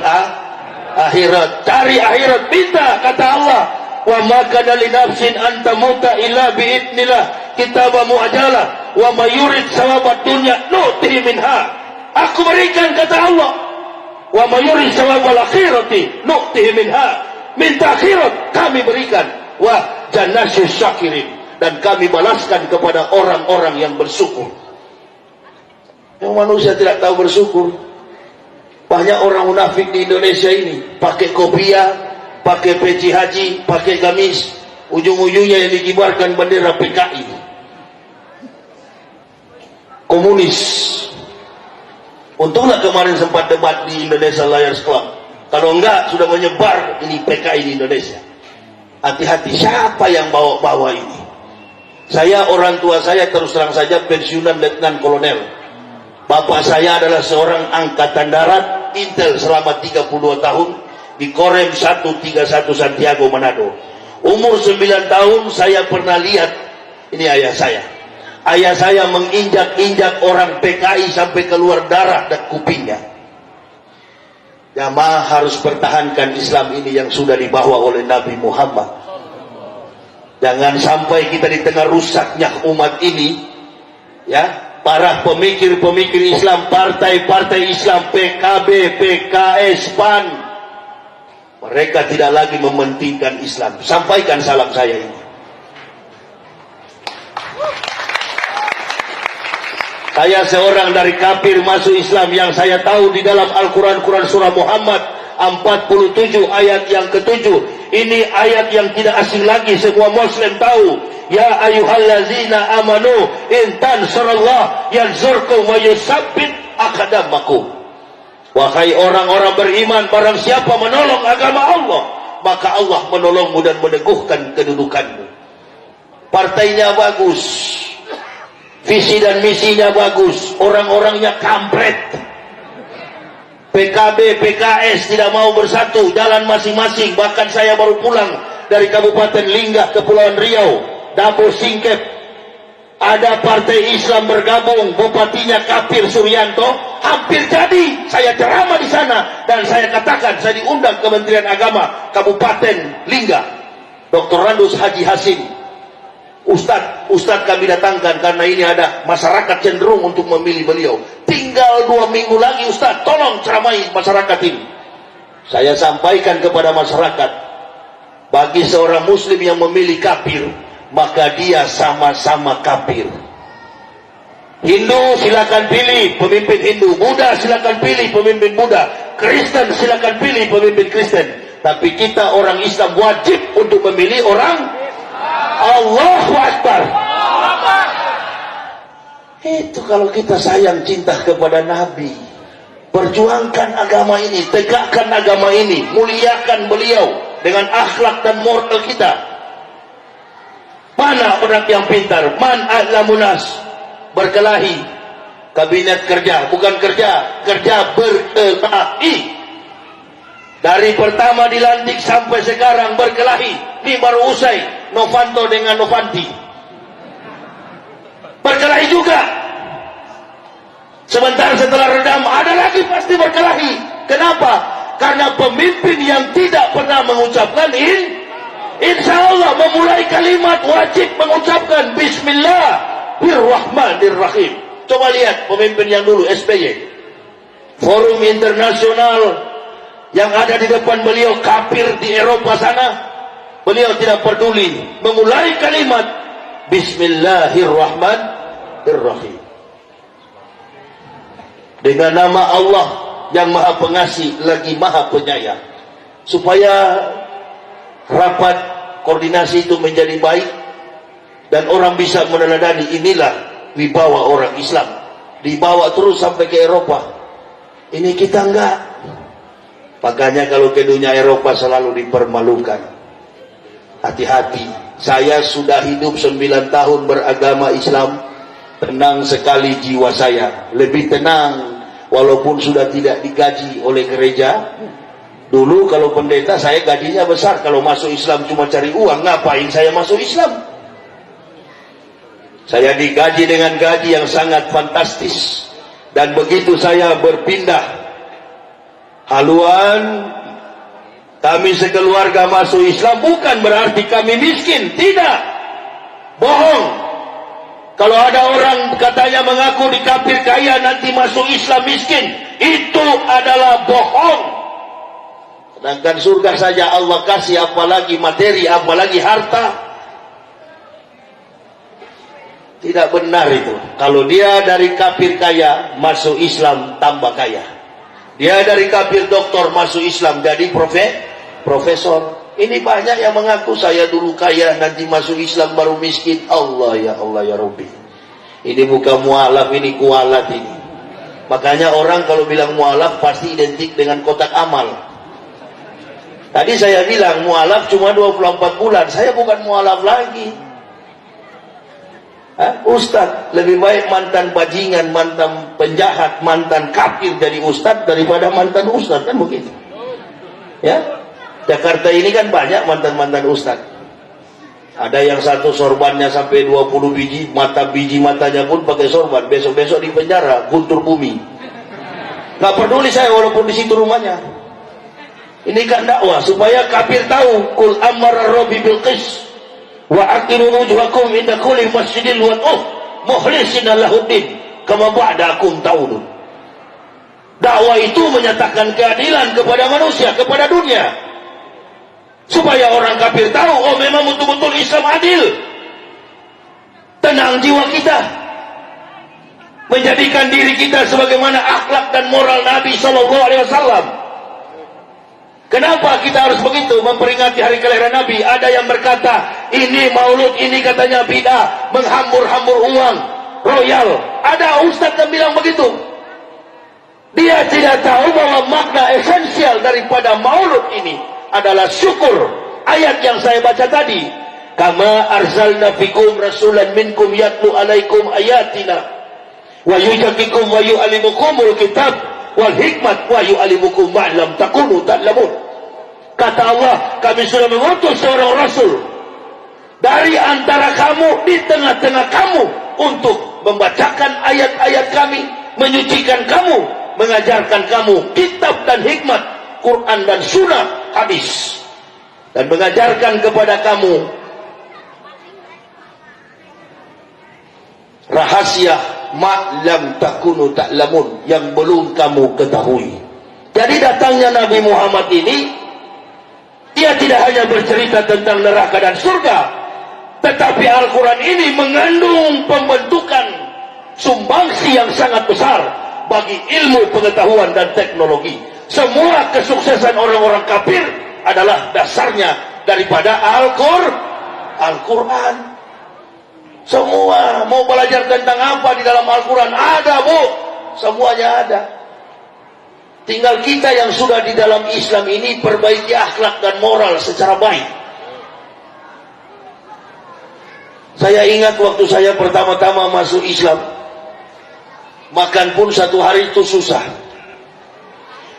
akhirat. Cari akhirat, minta, kata Allah, wa ma kana li nafsin an tamuta illa bi idznillah kitaban muajjalah wa may yurid sawabad dunya nu'tihi minha. Aku berikan, kata Allah, wa may yurid sawabal akhirati nu'tihi minha. Minta akhirat, kami berikan. Wa jannasyus syakirin, dan kami balaskan kepada orang-orang yang bersyukur. Yang manusia tidak tahu bersyukur. Banyak orang munafik di Indonesia ini, pakai kopiah, pakai peci haji, pakai gamis, ujung-ujungnya yang dikibarkan bendera PKI, komunis. Untunglah kemarin sempat debat di Indonesia Liars Club. Kalau enggak, sudah menyebar ini PKI di Indonesia. Hati-hati, siapa yang bawa-bawa ini? Saya, orang tua saya terus terang saja pensiunan letnan kolonel. Bapak saya adalah seorang angkatan darat intel selama 32 tahun di Korem 131 Santiago, Manado. Umur 9 tahun saya pernah lihat, ini ayah saya. Ayah saya menginjak-injak orang PKI sampai keluar darah dan kupingnya. Jamaah harus pertahankan Islam ini yang sudah dibawa oleh Nabi Muhammad. Jangan sampai kita di tengah rusaknya umat ini, ya, para pemikir-pemikir Islam, partai-partai Islam, PKB, PKS, PAN, mereka tidak lagi mementingkan Islam. Sampaikan salam saya ini. Saya seorang dari kafir masuk Islam, yang saya tahu di dalam Al-Quran, surah Muhammad 47 ayat yang ke-7. Ini ayat yang tidak asing lagi, semua Muslim tahu. Ya ayyuhallazina amanu in tansurallah yansurkum wa yusabbit aqdamakum. Wahai orang-orang beriman, barang siapa menolong agama Allah, maka Allah menolongmu dan meneguhkan kedudukanmu. Partainya bagus, visi dan misinya bagus, orang-orangnya kampret. PKB, PKS tidak mau bersatu, jalan masing-masing. Bahkan saya baru pulang dari Kabupaten Linggah, Kepulauan Riau, Dabo Singkep, ada partai Islam bergabung, bupatinya kafir Suryanto, hampir jadi. Saya ceramah di sana dan saya katakan, saya diundang Kementerian Agama Kabupaten Linggah, Dr. Randus Haji Hasim. Ustadz kami datangkan karena ini ada masyarakat cenderung untuk memilih beliau. Tinggal 2 minggu lagi, Ustadz, tolong ceramai masyarakat ini. Saya sampaikan kepada masyarakat, bagi seorang muslim yang memilih kafir, maka dia sama-sama kafir. Hindu silakan pilih pemimpin Hindu, Buddha silakan pilih pemimpin Buddha, Kristen silakan pilih pemimpin Kristen. Tapi kita orang Islam wajib untuk memilih orang Allahu Akbar. Itu kalau kita sayang cinta kepada Nabi. Perjuangkan agama ini, tegakkan agama ini, muliakan beliau dengan akhlak dan moral kita. Mana orang yang pintar? Man a'lamunas? Berkelahi. Kabinet kerja, bukan kerja berkelahi. Dari pertama dilantik sampai sekarang berkelahi. Ini baru usai Novanto dengan Novanti, berkelahi juga. Sebentar setelah redam ada lagi pasti berkelahi. Kenapa? Karena pemimpin yang tidak pernah mengucapkan insya Allah, memulai kalimat wajib mengucapkan Bismillahirrahmanirrahim. Coba lihat pemimpin yang dulu, SBY, forum internasional yang ada di depan beliau kafir di Eropa sana, beliau tidak peduli, memulai kalimat Bismillahirrahmanirrahim, dengan nama Allah yang maha pengasih lagi maha penyayang, supaya rapat koordinasi itu menjadi baik dan orang bisa meneladani. Inilah wibawa orang Islam, dibawa terus sampai ke Eropa. Ini kita enggak. Makanya kalau ke dunia Eropa selalu dipermalukan. Hati-hati. Saya sudah hidup 9 tahun beragama Islam, Tenang sekali jiwa saya, lebih tenang walaupun sudah tidak digaji oleh gereja. Dulu kalau pendeta saya gajinya besar, kalau masuk Islam cuma cari uang, ngapain saya masuk Islam? Saya digaji dengan gaji yang sangat fantastis. Dan begitu saya berpindah haluan, kami sekeluarga masuk Islam, bukan berarti kami miskin, tidak, bohong. Kalau ada orang katanya mengaku di kafir kaya nanti masuk Islam miskin, itu adalah bohong. Sedangkan surga saja Allah kasih, apalagi materi, apalagi harta. Tidak benar itu. Kalau dia dari kafir kaya masuk Islam tambah kaya. Dia dari kafir doktor masuk Islam jadi profesor. Ini banyak yang mengaku saya dulu kaya, nanti masuk Islam baru miskin. Allah ya Rabbi. Ini bukan mualaf, ini kualat ini. Makanya orang kalau bilang mualaf pasti identik dengan kotak amal. Tadi saya bilang mualaf cuma 24 bulan. Saya bukan mualaf lagi. Ustaz, lebih baik mantan bajingan, mantan penjahat, mantan kafir jadi ustaz daripada mantan ustaz, kan begitu. Ya. Jakarta ini kan banyak mantan-mantan ustaz. Ada yang satu sorbannya sampai 20 biji, biji matanya pun pakai sorban. Besok-besok di penjara, guntur bumi. Nggak peduli saya walaupun di situ rumahnya. Ini kan dakwah supaya kafir tahu. Kul amara rabbi bil qis wa aqimu wujuhakum inda kulli masjidil wa mukhlisina lahuddin kama ba'dakum ta'udun. Dakwah itu menyatakan keadilan kepada manusia, kepada dunia. Supaya orang kafir tahu, oh memang betul-betul Islam adil. Tenang jiwa kita. Menjadikan diri kita sebagaimana akhlak dan moral Nabi SAW. Kenapa kita harus begitu memperingati hari kelahiran Nabi? Ada yang berkata, ini maulud, ini katanya bid'ah, menghambur-hambur uang, royal. Ada ustaz yang bilang begitu. Dia tidak tahu bahwa makna esensial daripada maulud ini adalah syukur. Ayat yang saya baca tadi, kama arsalna fikum rasulan minkum yatlu alaikum ayatina wa yuzakkikum wa yu'allimukumul kitab wal hikmat wa yu'allimukum ma lam takunu ta'lamun. Kata Allah, kami sudah mengutus seorang rasul dari antara kamu, di tengah-tengah kamu, untuk membacakan ayat-ayat kami, menyucikan kamu, mengajarkan kamu kitab dan hikmat, Quran dan sunnah, hadis, dan mengajarkan kepada kamu rahasia ma'lam takunu ta'lamun, yang belum kamu ketahui. Jadi datangnya Nabi Muhammad ini, dia tidak hanya bercerita tentang neraka dan surga, tetapi Al-Quran ini mengandung pembentukan sumbangsi yang sangat besar bagi ilmu pengetahuan dan teknologi. Semua kesuksesan orang-orang kafir adalah dasarnya daripada Al-Quran. Semua mau belajar tentang apa di dalam Al-Quran ada, Bu. Semuanya ada. Tinggal kita yang sudah di dalam Islam ini perbaiki akhlak dan moral secara baik. Saya ingat waktu saya pertama-tama masuk Islam, makan pun satu hari itu susah.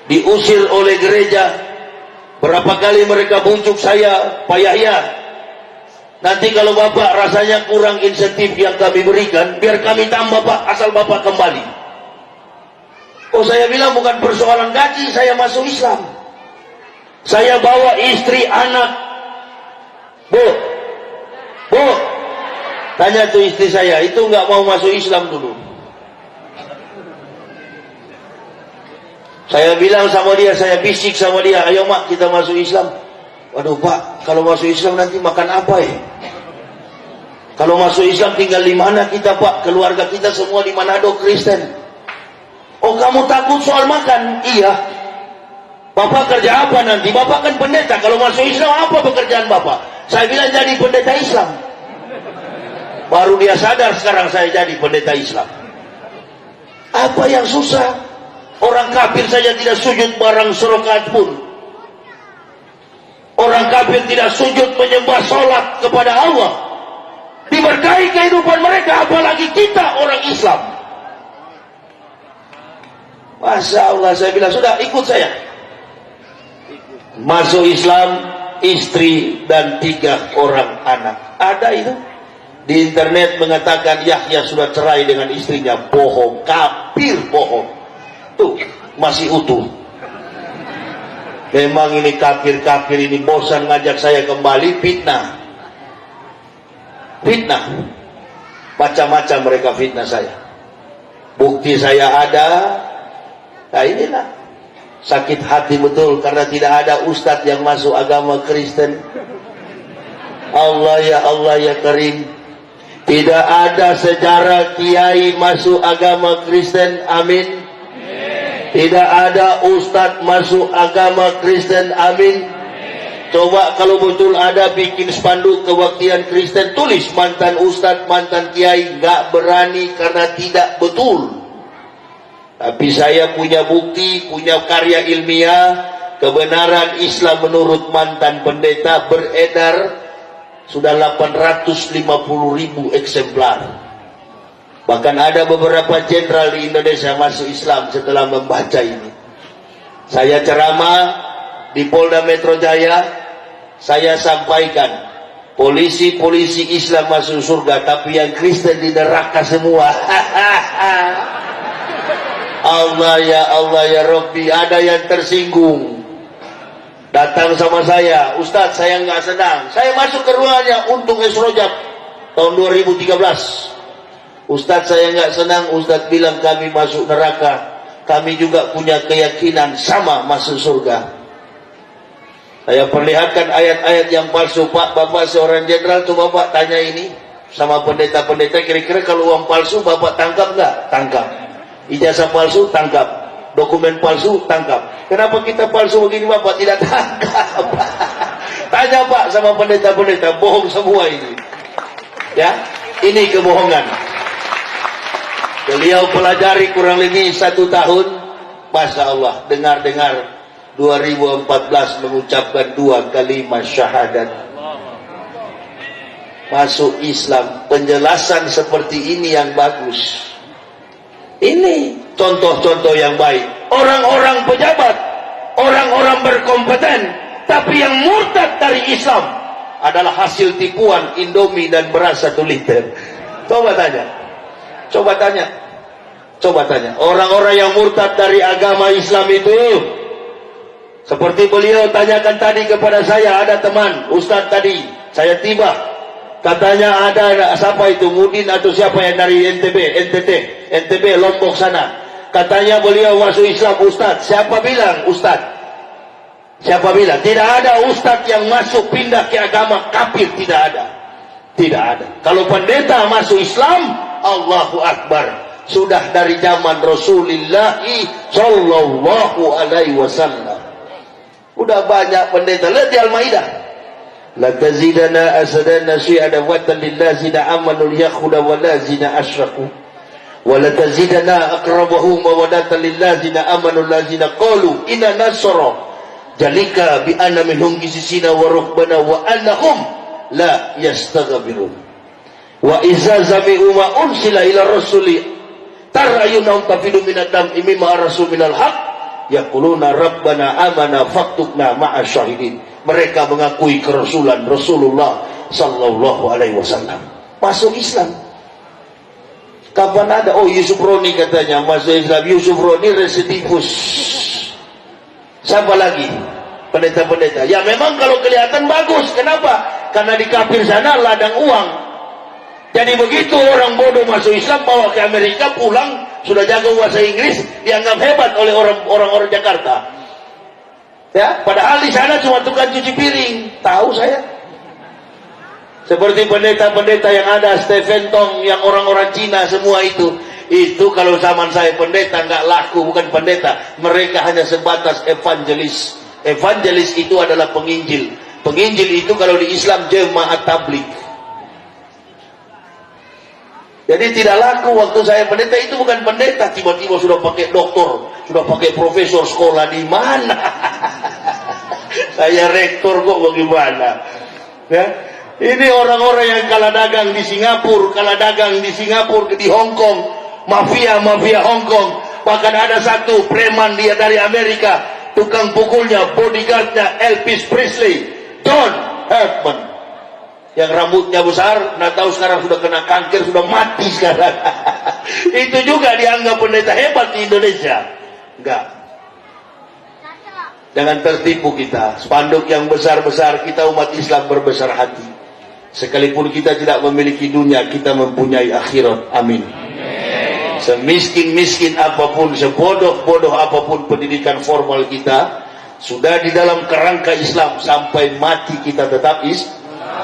Diusir oleh gereja. Berapa kali mereka bujuk saya, Pak Yahya, nanti kalau Bapak rasanya kurang insentif yang kami berikan, biar kami tambah Pak, asal Bapak kembali. Oh, saya bilang bukan persoalan gaji, saya masuk Islam. Saya bawa istri, anak. Bu, tanya tuh istri saya, itu nggak mau masuk Islam dulu. Saya bilang sama dia, saya bisik sama dia, ayo mak kita masuk Islam. Waduh Pak, kalau masuk Islam nanti makan apa ya? Kalau masuk Islam tinggal di mana kita Pak? Keluarga kita semua di Manado Kristen. Oh, kamu takut soal makan? Iya. Bapak kerja apa nanti? Bapak kan pendeta. Kalau masuk Islam apa pekerjaan Bapak? Saya bilang jadi pendeta Islam. Baru dia sadar sekarang saya jadi pendeta Islam. Apa yang susah? Orang kafir saja tidak sujud barang serokat pun. Orang kafir tidak sujud menyembah sholat kepada Allah. diberkahi kehidupan mereka, apalagi kita orang Islam. Masya Allah, saya bilang, sudah ikut saya. Masuk Islam, istri dan 3 orang anak. Ada itu. Di internet mengatakan Yahya sudah cerai dengan istrinya. Bohong, kafir, bohong. Tuh, masih utuh. Memang ini kafir-kafir ini bosan ngajak saya kembali, fitnah. Fitnah. Macam-macam mereka fitnah saya. Bukti saya ada. Nah inilah. Sakit hati betul karena tidak ada ustadz yang masuk agama Kristen. Allah ya Karim. Tidak ada sejarah kiai masuk agama Kristen. Amin. Tidak ada ustadz masuk agama Kristen. Amin. Coba kalau betul ada, bikin spanduk kebaktian Kristen, tulis mantan ustadz, mantan kiai. Gak berani karena tidak betul. Tapi saya punya bukti, punya karya ilmiah, kebenaran Islam menurut mantan pendeta beredar sudah 850.000 eksemplar. Bahkan ada beberapa jenderal di Indonesia masuk Islam setelah membaca ini. Saya ceramah di Polda Metro Jaya, saya sampaikan, polisi-polisi Islam masuk surga, tapi yang Kristen di neraka semua. Allah ya Rabbi, ada yang tersinggung. Datang sama saya, Ustadz saya nggak senang. Saya masuk ke ruangannya untuk Esrojab tahun 2013. Ustadz saya nggak senang, Ustadz bilang kami masuk neraka. Kami juga punya keyakinan sama masuk surga. Saya perlihatkan ayat-ayat yang palsu. Pak, Bapak seorang jenderal, coba Bapak tanya ini sama pendeta-pendeta, kira-kira kalau uang palsu Bapak tangkap nggak? Tangkap. Ijazah palsu, tangkap. Dokumen palsu, tangkap. Kenapa kita palsu begini Bapak tidak tangkap? Tanya Pak sama pendeta-pendeta, bohong semua ini. Ya, ini kebohongan. Beliau pelajari kurang lebih 1 tahun. Masya Allah, dengar-dengar 2014 mengucapkan 2 kalimat syahadat. Masuk Islam. Penjelasan seperti ini yang bagus. Ini contoh-contoh yang baik. Orang-orang pejabat, orang-orang berkompeten, tapi yang murtad dari Islam adalah hasil tipuan Indomie dan beras 1 liter. Coba tanya. Coba tanya. Coba tanya. Orang-orang yang murtad dari agama Islam itu, seperti beliau tanyakan tadi kepada saya, ada teman Ustadz tadi, saya tiba, katanya ada siapa itu, Mudin atau siapa yang dari NTB Lombok sana, katanya beliau masuk Islam. Ustadz, siapa bilang Ustadz? Siapa bilang? Tidak ada Ustadz yang masuk pindah ke agama kafir, tidak ada. Tidak ada. Kalau pendeta masuk Islam, Allahu Akbar, sudah dari zaman Rasulullah Sallallahu Alaihi Wasallam. Udah banyak pendeta. Lihat di Al-Maidah, la tazidana asadana syi'ada watan lillazina amanu yakhuda walazina asyraku wa la tazidana aqrabahum mawadatan lillazina amanu lazina qalu inna nasara jalika bi anna minhum qisisina wa ruhbana wa annahum la yastaghfirun wa iza zami'u ma ursila ila rasuli tarayunahum tafidu minadam imma rasul minal haq yaquluna rabbana amana faktubna ma'as syahidin. Mereka mengakui kerasulan Rasulullah Sallallahu Alaihi Wasallam, masuk Islam. Kapan ada? Oh, Yusuf Roni katanya masuk Islam. Yusuf Roni residivus. Siapa lagi? Pendeta-pendeta. Ya memang kalau kelihatan bagus. Kenapa? Karena di kafir sana ladang uang. Jadi begitu orang bodoh masuk Islam, bawa ke Amerika, pulang sudah jago bahasa Inggris, dianggap hebat oleh orang-orang Jakarta. Ya, padahal di sana cuma tukang cuci piring. Tahu saya. Seperti pendeta-pendeta yang ada, Stephen Tong, yang orang-orang Cina semua itu kalau zaman saya pendeta nggak laku, bukan pendeta. Mereka hanya sebatas evangelis. Evangelis itu adalah penginjil. Penginjil itu kalau di Islam jemaat tabligh. Jadi tidak laku waktu saya pendeta. Itu bukan pendeta, tiba-tiba sudah pakai doktor, sudah pakai profesor, sekolah di mana? Saya rektor kok, bagaimana? Ya, Ini orang-orang yang kalah dagang di Singapura, di Hong Kong, mafia Hong Kong. Bahkan ada satu preman dia dari Amerika, tukang pukulnya, bodyguardnya Elvis Presley, John Hartman, yang rambutnya besar, nggak tahu sekarang sudah kena kanker, sudah mati sekarang. Itu juga dianggap pendeta hebat di Indonesia. Enggak. Jangan tertipu kita. Spanduk yang besar-besar, kita umat Islam berbesar hati. Sekalipun kita tidak memiliki dunia, kita mempunyai akhirat. Amin. Semiskin-miskin apapun, sebodoh-bodoh apapun pendidikan formal kita, sudah di dalam kerangka Islam, sampai mati kita tetap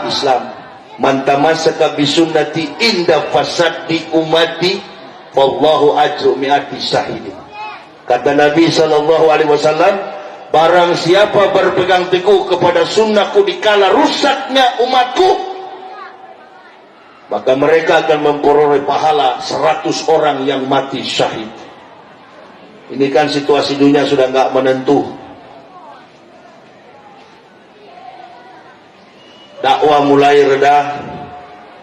Islam. Man tamassaka bisunnati inda fasadi ummati wallahu ajru mi'ati syahidin. Kata Nabi SAW, barang siapa berpegang teguh kepada sunnahku dikala rusaknya umatku, maka mereka akan memperoleh pahala 100 orang yang mati syahid. Ini kan situasi dunia sudah nggak menentu. Dakwah mulai reda.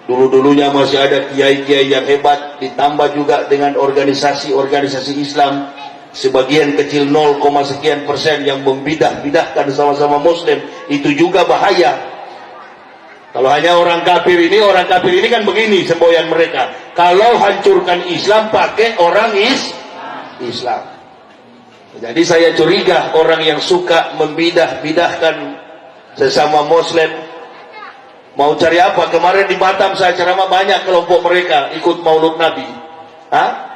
Dulu-dulunya masih ada kiai-kiai yang hebat, ditambah juga dengan organisasi-organisasi Islam sebagian kecil 0, sekian persen yang membidah-bidahkan sama-sama Muslim. Itu juga bahaya. Kalau hanya orang kafir ini kan begini semboyan mereka. Kalau hancurkan Islam pakai orang Islam. Jadi saya curiga orang yang suka membidah-bidahkan sesama Muslim. Mau cari apa? Kemarin di Batam saya ceramah, banyak kelompok mereka ikut Maulud Nabi.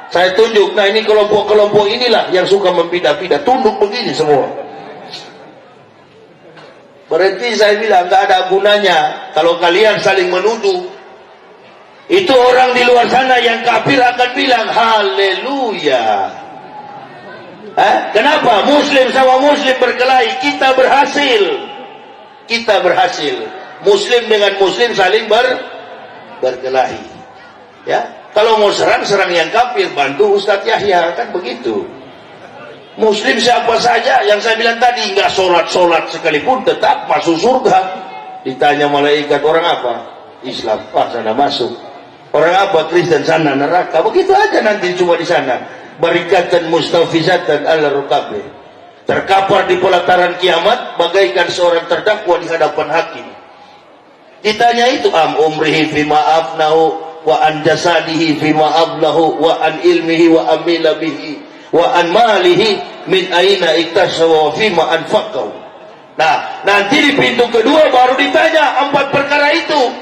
Saya tunjuk, nah ini kelompok-kelompok inilah yang suka membidah-bidah, tunduk begini semua. Berarti saya bilang nggak ada gunanya kalau kalian saling menuduh. Itu orang di luar sana yang kafir akan bilang haleluya. Kenapa? Muslim sama Muslim berkelahi, kita berhasil. Muslim dengan Muslim saling berkelahi. Ya, kalau mau serang yang kafir, bantu Ustadz Yahya, kan begitu. Muslim siapa saja yang saya bilang tadi, nggak sholat sekalipun tetap masuk surga. Ditanya malaikat, orang apa? Islam. Sana masuk. Orang apa? Kristen, sana neraka. Begitu aja nanti cuma di sana. Barikatan mustafizatan ala rukabe. Terkapar di pelataran kiamat bagaikan seorang terdakwa di hadapan hakim. Ditanya itu, umrihi fima afnahu wa an jasadihi fima ablahu wa an ilmihi wa amila bihi wa an malihi min aina iktasawa fima anfaqahu. Nah, nanti di pintu kedua baru ditanya 4 perkara itu.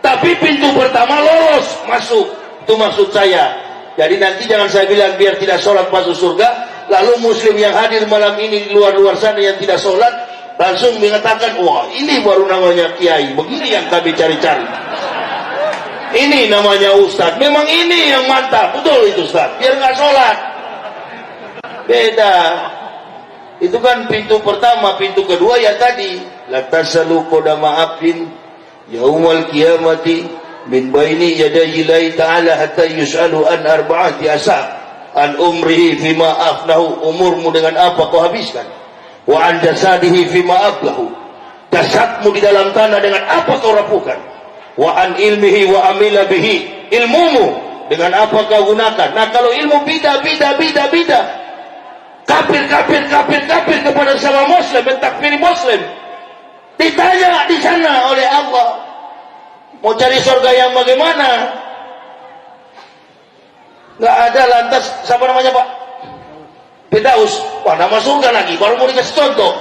Tapi pintu pertama lolos masuk. Itu maksud saya. Jadi nanti jangan saya bilang biar tidak sholat masuk surga, lalu Muslim yang hadir malam ini di luar sana yang tidak sholat langsung mengatakan, wah ini baru namanya kiai, begini yang kami cari-cari. Ini namanya Ustadz, memang ini yang mantap, betul itu Ustadz, biar nggak sholat. Beda. Itu kan pintu pertama. Pintu kedua ya tadi, la tasalu qadama abdin yaumal qiyamati min baini yadayi ta'ala hatta yus'alu an arba'ati asab an umrihi fima afnahu, umurmu dengan apa kau habiskan, wa an jasadihi fima ablahu, jasadmu di dalam tanah dengan apa kau rapuhkan, wa an ilmihi wa amila bihi, ilmumu dengan apa kau gunakan. Nah kalau ilmu bida kafir kepada sama Muslim, mentakfiri Muslim, ditanya di sana oleh Allah, mau cari surga yang bagaimana? Nggak ada. Lantas siapa namanya Pak? Firdaus. Wah, nama surga lagi, baru mau dikasih contoh.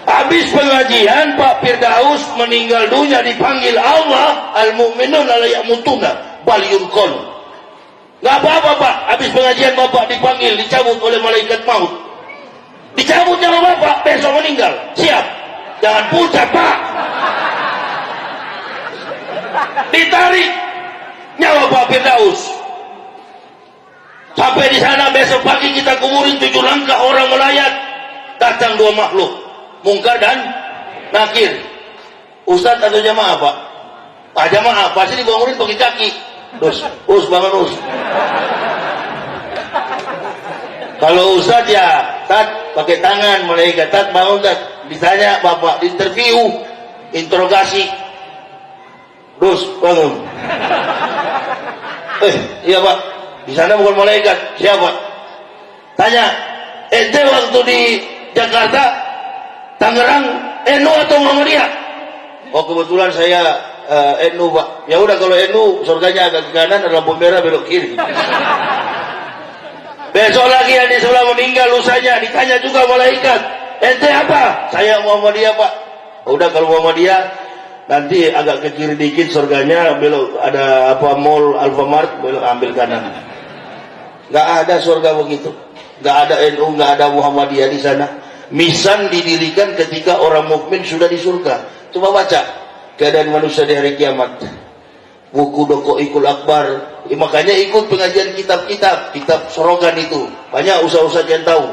Habis pengajian Pak Firdaus meninggal dunia, dipanggil Allah, al-mu'minun la ya'mutuna bal yunqal. Nggak apa-apa Pak, habis pengajian Bapak dipanggil, dicabut oleh malaikat maut. Dicabut nyawa Bapak, besok meninggal. Siap? Jangan pucat Pak. Ditarik nyawa Pak Firdaus. Sampai di sana besok pagi kita kuburin 7 langkah orang melayat. Datang 2 makhluk, Mungkar dan Nakir. Ustadz atau jamaah Pak? Jamaah, pasti dibangunin pakai kaki. Bangun Us. Kalau Ustadz ya, Tat pakai tangan, malaikat Tat bangun Tat. Ditanya Bapak, di interview interogasi. Terus bangun. Iya Pak, di sana bukan malaikat. Siapa? Tanya, ente waktu di Jakarta, Tangerang, NU atau Muhammadiyah? Oh kebetulan saya NU Pak. Ya udah kalau NU surganya agak ke kanan, ada lampu merah belok kiri. Besok lagi yang di sebelah meninggal lusanya ditanya juga malaikat, ente apa? Saya Muhammadiyah Pak. Udah kalau Muhammadiyah nanti agak ke kiri dikit surganya belok ada apa mall Alfamart belok ambil kanan. Nggak ada surga begitu. Nggak ada NU, nggak ada Muhammadiyah di sana. Misan didirikan ketika orang mukmin sudah di surga. Coba baca keadaan manusia di hari kiamat. Buku Doko Ikul Akbar. Makanya ikut pengajian kitab-kitab, kitab sorogan itu. Banyak usaha-usaha yang tahu.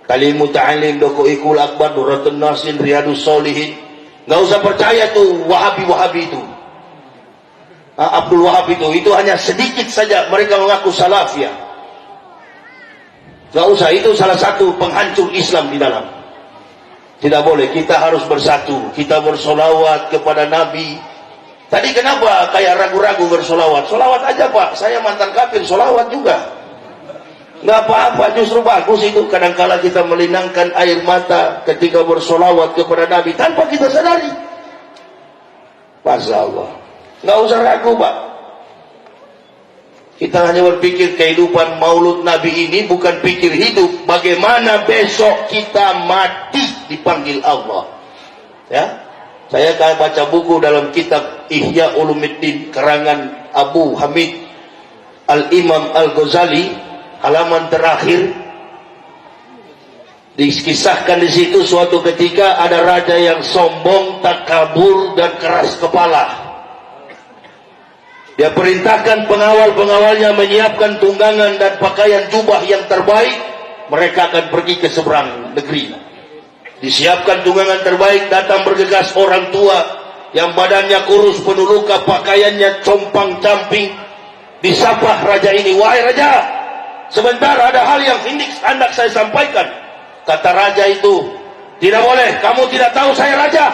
Kalimu Ta'alim, Doko Ikul Akbar, Duratun Nasin, Riyadus Solihin. Nggak usah percaya tuh Wahabi itu. Abdul Wahab itu hanya sedikit saja mereka mengaku salafiyah. Nggak usah, itu salah satu penghancur Islam di dalam. Tidak boleh, kita harus bersatu. Kita bersolawat kepada Nabi. Tadi kenapa kayak ragu-ragu bersolawat? Solawat aja Pak, saya mantan kafir, solawat juga. Nggak apa-apa, justru bagus itu. Kadangkala kita melinangkan air mata ketika bersolawat kepada Nabi tanpa kita sadari. Masya Allah, nggak usah ragu Pak. Kita hanya berpikir kehidupan maulud Nabi ini bukan pikir hidup. Bagaimana besok kita mati dipanggil Allah. Ya, saya baca buku dalam kitab Ihya Ulumuddin karangan Abu Hamid Al-Imam Al-Ghazali. Halaman terakhir dikisahkan di situ suatu ketika ada raja yang sombong, takabur dan keras kepala. Dia perintahkan pengawal-pengawalnya menyiapkan tunggangan dan pakaian jubah yang terbaik. Mereka akan pergi ke seberang negeri. Disiapkan tunggangan terbaik, datang bergegas orang tua yang badannya kurus penuh luka, pakaiannya compang-camping. Disapa raja ini, wahai raja, sebentar ada hal yang hendak saya sampaikan. Kata raja itu, tidak boleh, kamu tidak tahu saya raja,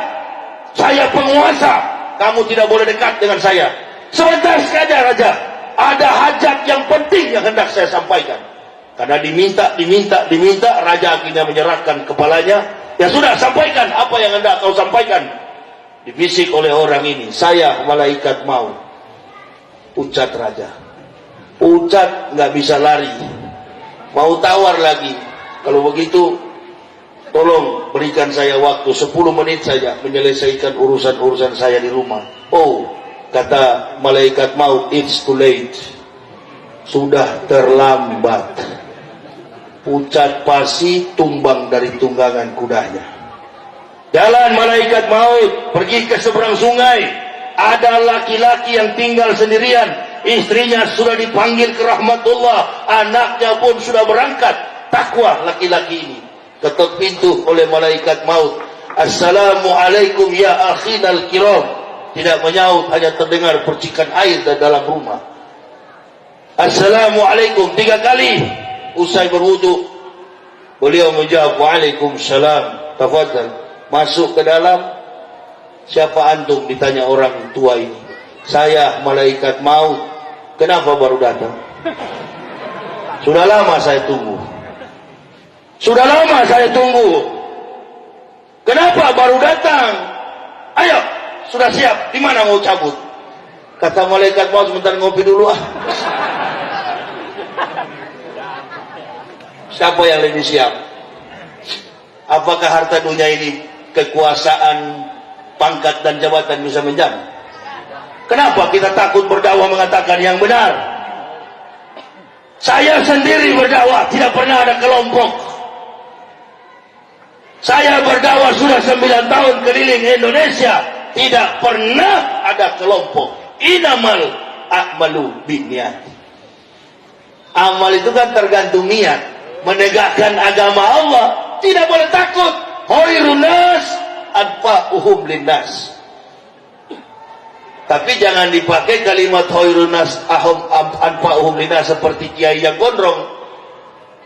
saya penguasa, kamu tidak boleh dekat dengan saya. Sebentar saja raja, ada hajat yang penting yang hendak saya sampaikan. Karena diminta, raja akhirnya menyerahkan kepalanya. Ya sudah, sampaikan apa yang hendak kau sampaikan. Dibisik oleh orang ini, saya malaikat maut. Ucat raja. Ucat nggak bisa lari, mau tawar lagi. Kalau begitu tolong berikan saya waktu 10 menit saja menyelesaikan urusan-urusan saya di rumah. Oh, kata malaikat maut, it's too late, sudah terlambat. Ucat pasti tumbang dari tunggangan kudanya. Jalan malaikat maut pergi ke seberang sungai. Ada laki-laki yang tinggal sendirian. Istrinya sudah dipanggil ke rahmatullah, anaknya pun sudah berangkat. Takwa laki-laki ini. Ketuk pintu oleh malaikat maut. Assalamualaikum ya akhinal kiram. Tidak menyaut, hanya terdengar percikan air dari dalam rumah. Assalamualaikum 3 kali. Usai berwudu, beliau menjawab waalaikumsalam. Tafadhal, masuk ke dalam. Siapa antum? Ditanya orang tua ini. Saya malaikat maut. Kenapa baru datang? Sudah lama saya tunggu. Sudah lama saya tunggu. Kenapa baru datang? Ayo, sudah siap. Di mana mau cabut? Kata malaikat maut, sebentar ngopi dulu ah. Siapa yang lebih siap? Apakah harta dunia ini, kekuasaan, pangkat dan jabatan bisa menjamin? Kenapa kita takut berdakwah mengatakan yang benar? Saya sendiri berdakwah, tidak pernah ada kelompok. Saya berdakwah sudah 9 tahun keliling Indonesia, tidak pernah ada kelompok. Inamal a'malu binniyat. Amal itu kan tergantung niat. Menegakkan agama Allah tidak boleh takut. Khairun nas anfa'uhum linnas. Tapi jangan dipakai kalimat khairun nas anfa'uhum linnas seperti kiai yang gondrong,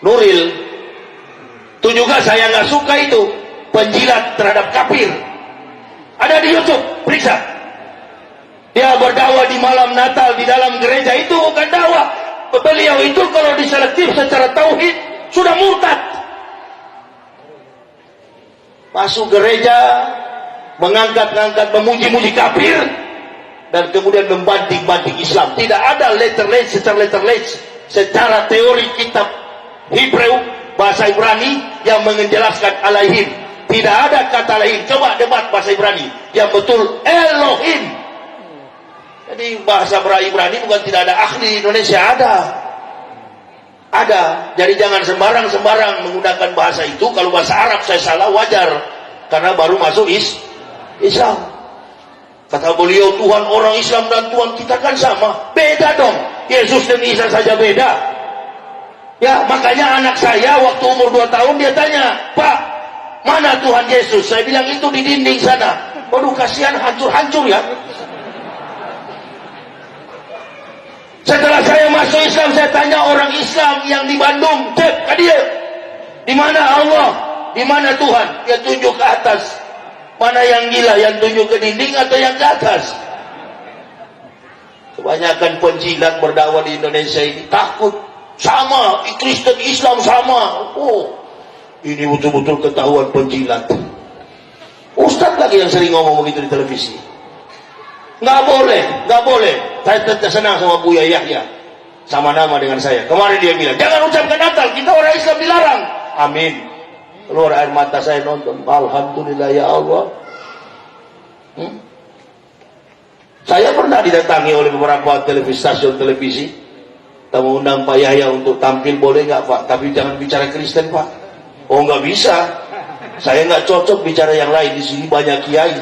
Nuril. Itu juga saya nggak suka itu, penjilat terhadap kafir. Ada di YouTube, periksa. Dia berdakwah di malam Natal di dalam gereja, itu bukan dakwah. Beliau itu kalau diselektif secara tauhid sudah murtad. Masuk gereja, mengangkat-ngangkat, memuji-muji kafir, dan kemudian membanting-banting Islam. Tidak ada secara teori kitab Hebrew, bahasa Ibrani yang menjelaskan alaihim. Tidak ada kata alaihim. Coba debat bahasa Ibrani yang betul Elohim. Jadi bahasa Ibrani bukan tidak ada ahli Indonesia, ada. Jadi jangan sembarang menggunakan bahasa itu. Kalau bahasa Arab saya salah, wajar, karena baru masuk Islam. Kata beliau, Tuhan orang Islam dan Tuhan kita kan sama. Beda dong. Yesus dan Isa saja beda. Ya, makanya anak saya waktu umur 2 tahun dia tanya, Pak, mana Tuhan Yesus? Saya bilang itu di dinding sana. Waduh, kasihan, hancur-hancur ya. Setelah saya masuk Islam, saya tanya orang Islam yang di Bandung, cek ke dia, di mana Allah, di mana Tuhan? Dia tunjuk ke atas. Mana yang gila, yang tunjuk ke dinding atau yang ke atas? Kebanyakan penjilat berdakwah di Indonesia ini takut. Sama, Kristen Islam sama. Oh, ini betul-betul ketahuan penjilat. Ustaz lagi yang sering ngomong begitu di televisi. Nggak boleh. Saya senang sama Buya Yahya, sama nama dengan saya. Kemarin dia bilang, jangan ucapkan Natal, kita orang Islam dilarang. Amin. Keluar air mata saya nonton. Alhamdulillah ya Allah. Saya pernah didatangi oleh beberapa stasiun televisi. Kita mengundang Pak Yahya untuk tampil, boleh nggak Pak? Tapi jangan bicara Kristen Pak. Oh nggak bisa. Saya nggak cocok bicara yang lain. Di sini banyak kiai.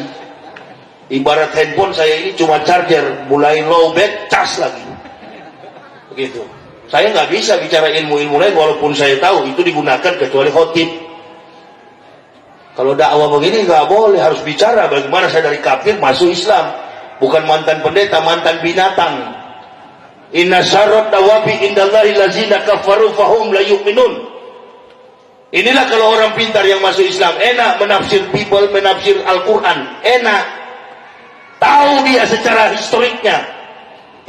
Ibarat handphone saya ini cuma charger, mulai lowbat, cas lagi. Begitu. Saya nggak bisa bicara ilmu-ilmu lain, walaupun saya tahu itu digunakan kecuali khotib. Kalau dakwah begini nggak boleh, harus bicara bagaimana saya dari kafir masuk Islam. Bukan mantan pendeta, mantan binatang. Inna syarrat dawabi indallahi lazina kafaru fahum la yu'minun. Inilah kalau orang pintar yang masuk Islam, enak menafsir Bible, menafsir Al-Quran, enak. Tahu dia secara historiknya.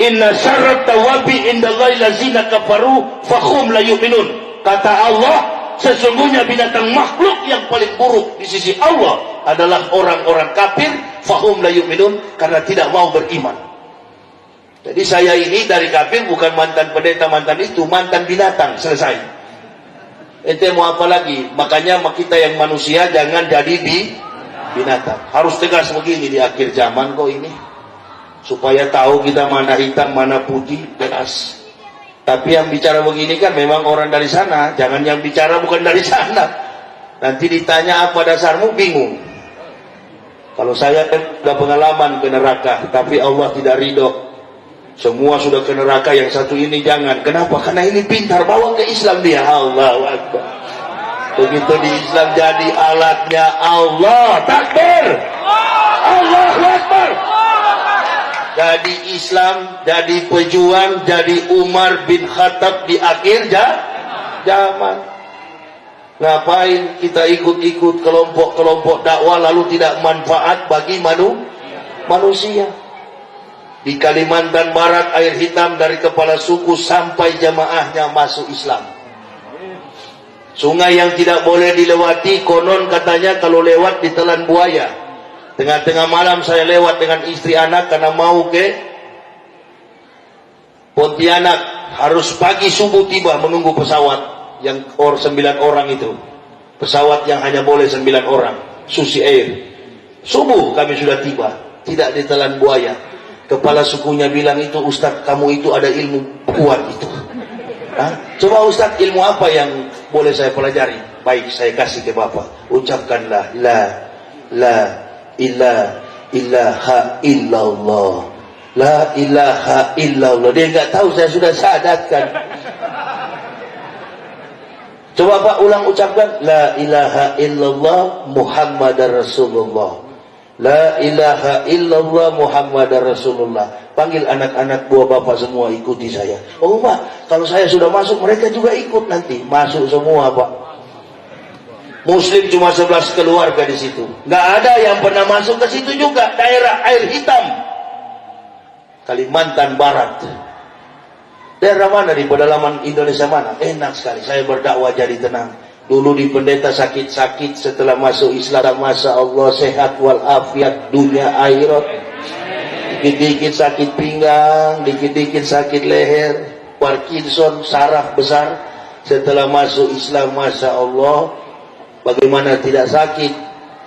Inna syarrat dawabi indallahi lazina kafaru fahum la yu'minun. Kata Allah, sesungguhnya binatang makhluk yang paling buruk di sisi Allah adalah orang-orang kafir, fahum la yu'minun, karena tidak mau beriman. Jadi saya ini dari kafir bukan mantan pendeta, mantan itu, mantan binatang, selesai. Ente mau apa lagi? Makanya kita yang manusia jangan jadi binatang. Harus tegas begini di akhir zaman kok ini, supaya tahu kita mana hitam mana putih, jelas. Tapi yang bicara begini kan memang orang dari sana. Jangan yang bicara bukan dari sana, nanti ditanya apa dasarmu, bingung. Kalau saya kan sudah pengalaman ke neraka, tapi Allah tidak ridho. Semua sudah ke neraka, yang satu ini jangan. Kenapa? Karena ini pintar, bawa ke Islam dia. Allahu Akbar. Begitu di Islam jadi alatnya Allah. Takbir. Allahu Akbar. Jadi Islam, jadi pejuang, jadi Umar bin Khattab di akhir zaman. Ngapain kita ikut-ikut kelompok-kelompok dakwah lalu tidak manfaat bagi manusia. Di Kalimantan Barat air hitam dari kepala suku sampai jamaahnya masuk Islam. Sungai yang tidak boleh dilewati, konon katanya kalau lewat ditelan buaya. Tengah-tengah malam saya lewat dengan istri anak karena mau ke Pontianak. Harus pagi subuh tiba menunggu pesawat yang 9 orang itu. Pesawat yang hanya boleh 9 orang, Susi Air. Subuh kami sudah tiba, tidak ditelan buaya. Kepala sukunya bilang, itu Ustaz, kamu itu ada ilmu kuat itu. Hah? Coba Ustaz, ilmu apa yang boleh saya pelajari? Baik, saya kasih ke Bapak. Ucapkanlah la ilaha illallah. La ilaha illallah. Dia nggak tahu saya sudah syahadatkan. Coba Pak ulang ucapkan la ilaha illallah Muhammadar Rasulullah. La ilaha illallah Muhammadar Rasulullah. Panggil anak-anak buah Bapak semua ikuti saya. Oh Pak, kalau saya sudah masuk mereka juga ikut nanti. Masuk semua Pak. Muslim cuma 11 keluarga di situ. Nggak ada yang pernah masuk ke situ juga. Daerah air hitam, Kalimantan Barat. Daerah mana di pedalaman Indonesia mana? Enak sekali. Saya berdakwah jadi tenang. Dulu di pendeta sakit-sakit, setelah masuk Islam, Masya Allah, sehat walafiat dunia akhirat. Dikit-dikit sakit pinggang, dikit-dikit sakit leher, Parkinson, saraf besar. Setelah masuk Islam, Masya Allah, bagaimana tidak sakit?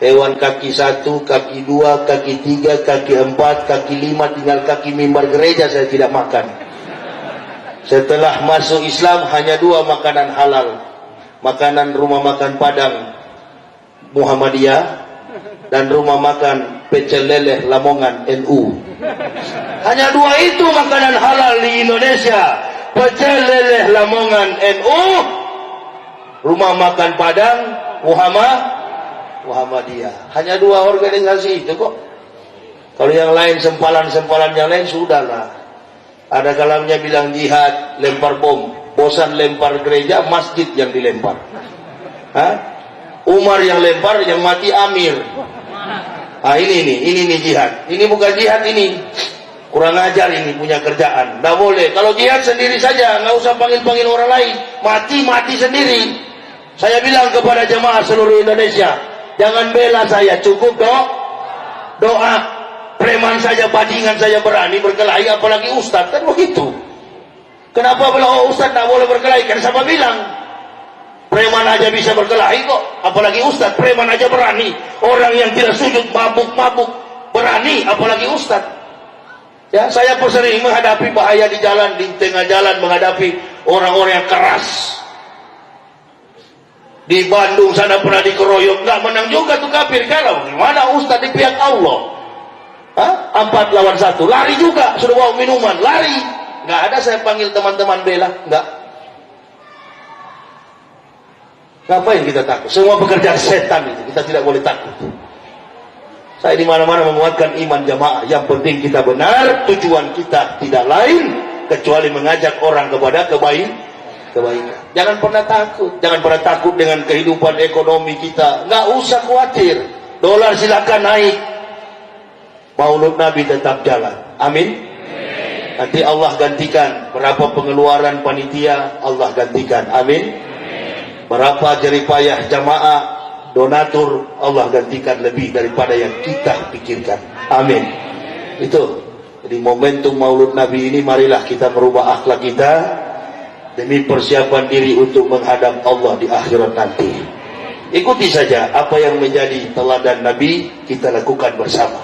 Hewan kaki 1, kaki 2, kaki 3, kaki 4, kaki 5, tinggal kaki mimbar gereja saya tidak makan. Setelah masuk Islam hanya 2 makanan halal. Makanan rumah makan Padang Muhammadiyah dan rumah makan Pecel Leleh Lamongan NU. Hanya 2 itu makanan halal di Indonesia. Pecel Leleh Lamongan NU, rumah makan Padang Muhammadiyah. Hanya 2 organisasi itu kok. Kalau yang lain, sempalan-sempalan yang lain sudahlah. Ada kalamnya bilang jihad, lempar bom. Bosan lempar gereja, masjid yang dilempar. Hah? Umar yang lempar, yang mati Amir. Ah, ini jihad. Ini bukan jihad ini. Kurang ajar ini, punya kerjaan. Nggak boleh. Kalau jihad sendiri saja, nggak usah panggil-panggil orang lain. Mati sendiri. Saya bilang kepada jemaah seluruh Indonesia, jangan bela saya, cukup doa. Preman saja, bajingan saja berani berkelahi, apalagi ustaz, kan begitu. Kenapa bilang ustaz tak boleh berkelahi? Kan siapa bilang? Preman aja bisa berkelahi kok, apalagi ustaz. Preman aja berani. Orang yang tidak sujud mabuk-mabuk berani, apalagi ustaz. Ya, saya pun sering menghadapi bahaya di jalan, di tengah jalan menghadapi orang-orang yang keras. Di Bandung sana pernah dikeroyok, nggak menang juga tuh kafir. Kalau gimana ustaz di pihak Allah? 4 lawan 1, lari juga, sudah bawa minuman, lari. Nggak ada saya panggil teman-teman bela, nggak. Ngapain kita takut? Semua pekerjaan setan itu, kita tidak boleh takut. Saya di mana-mana menguatkan iman jamaah. Yang penting kita benar, tujuan kita tidak lain kecuali mengajak orang kepada kebaikan. Jangan pernah takut, jangan pernah takut dengan kehidupan ekonomi kita. Nggak usah khawatir. Dolar silakan naik, Maulud Nabi tetap jalan. Amin. Nanti Allah gantikan. Berapa pengeluaran panitia, Allah gantikan. Amin. Berapa jeripayah jamaah, donatur, Allah gantikan lebih daripada yang kita pikirkan. Amin. Itu. Jadi momentum Maulud Nabi ini, marilah kita merubah akhlak kita demi persiapan diri untuk menghadap Allah di akhirat nanti. Ikuti saja apa yang menjadi teladan Nabi, kita lakukan bersama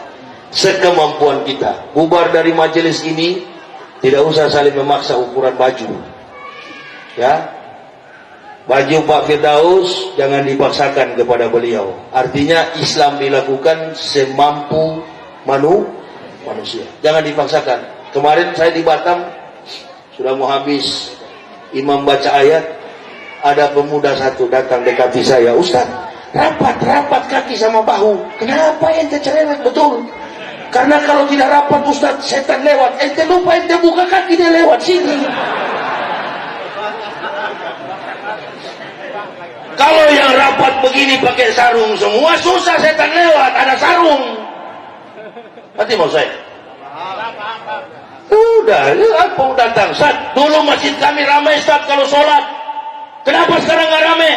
sekemampuan kita. Bubar dari majelis ini, tidak usah saling memaksa ukuran baju. Ya, baju Pak Firdaus jangan dipaksakan kepada beliau. Artinya Islam dilakukan semampu manusia. Jangan dipaksakan. Kemarin saya di Batam, sudah mau habis imam baca ayat, ada pemuda satu datang dekati saya, Ustaz, rapat kaki sama bahu. Kenapa ente cerewet? Betul. Karena kalau tidak rapat Ustaz, setan lewat. Ente lupa ente buka kaki, dia lewat sini. Kalau yang rapat begini pakai sarung semua, susah setan lewat, ada sarung. Nanti mau saya. Udah, apa datang? Ustaz, dulu masjid kami ramai Ustaz kalau sholat. Kenapa sekarang nggak ramai?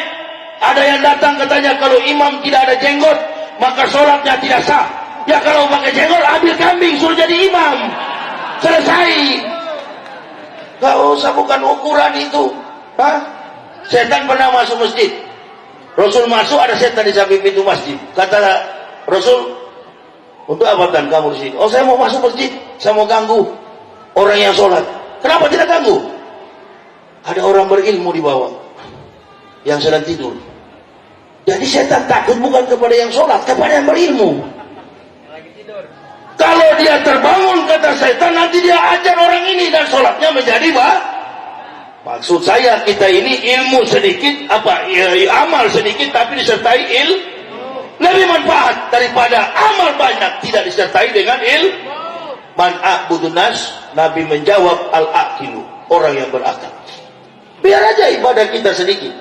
Ada yang datang katanya kalau imam tidak ada jenggot, maka sholatnya tidak sah. Ya kalau pakai jenggot, ambil kambing, suruh jadi imam. Selesai. Gak usah, bukan ukuran itu. Hah? Setan pernah masuk masjid. Rasul masuk, ada setan di samping pintu masjid. Kata Rasul, untuk apa kan kamu di sini? Oh, saya mau masuk masjid, saya mau ganggu orang yang sholat. Kenapa tidak ganggu? Ada orang berilmu di bawah yang sedang tidur. Jadi setan takut bukan kepada yang sholat, kepada yang berilmu. Kalau dia terbangun, kata setan, nanti dia ajar orang ini dan sholatnya menjadi maksud saya, kita ini ilmu sedikit, amal sedikit tapi disertai lebih manfaat daripada amal banyak tidak disertai dengan man a'budun nas. Nabi menjawab al-aqilu, orang yang berakal. Biar aja ibadah kita sedikit.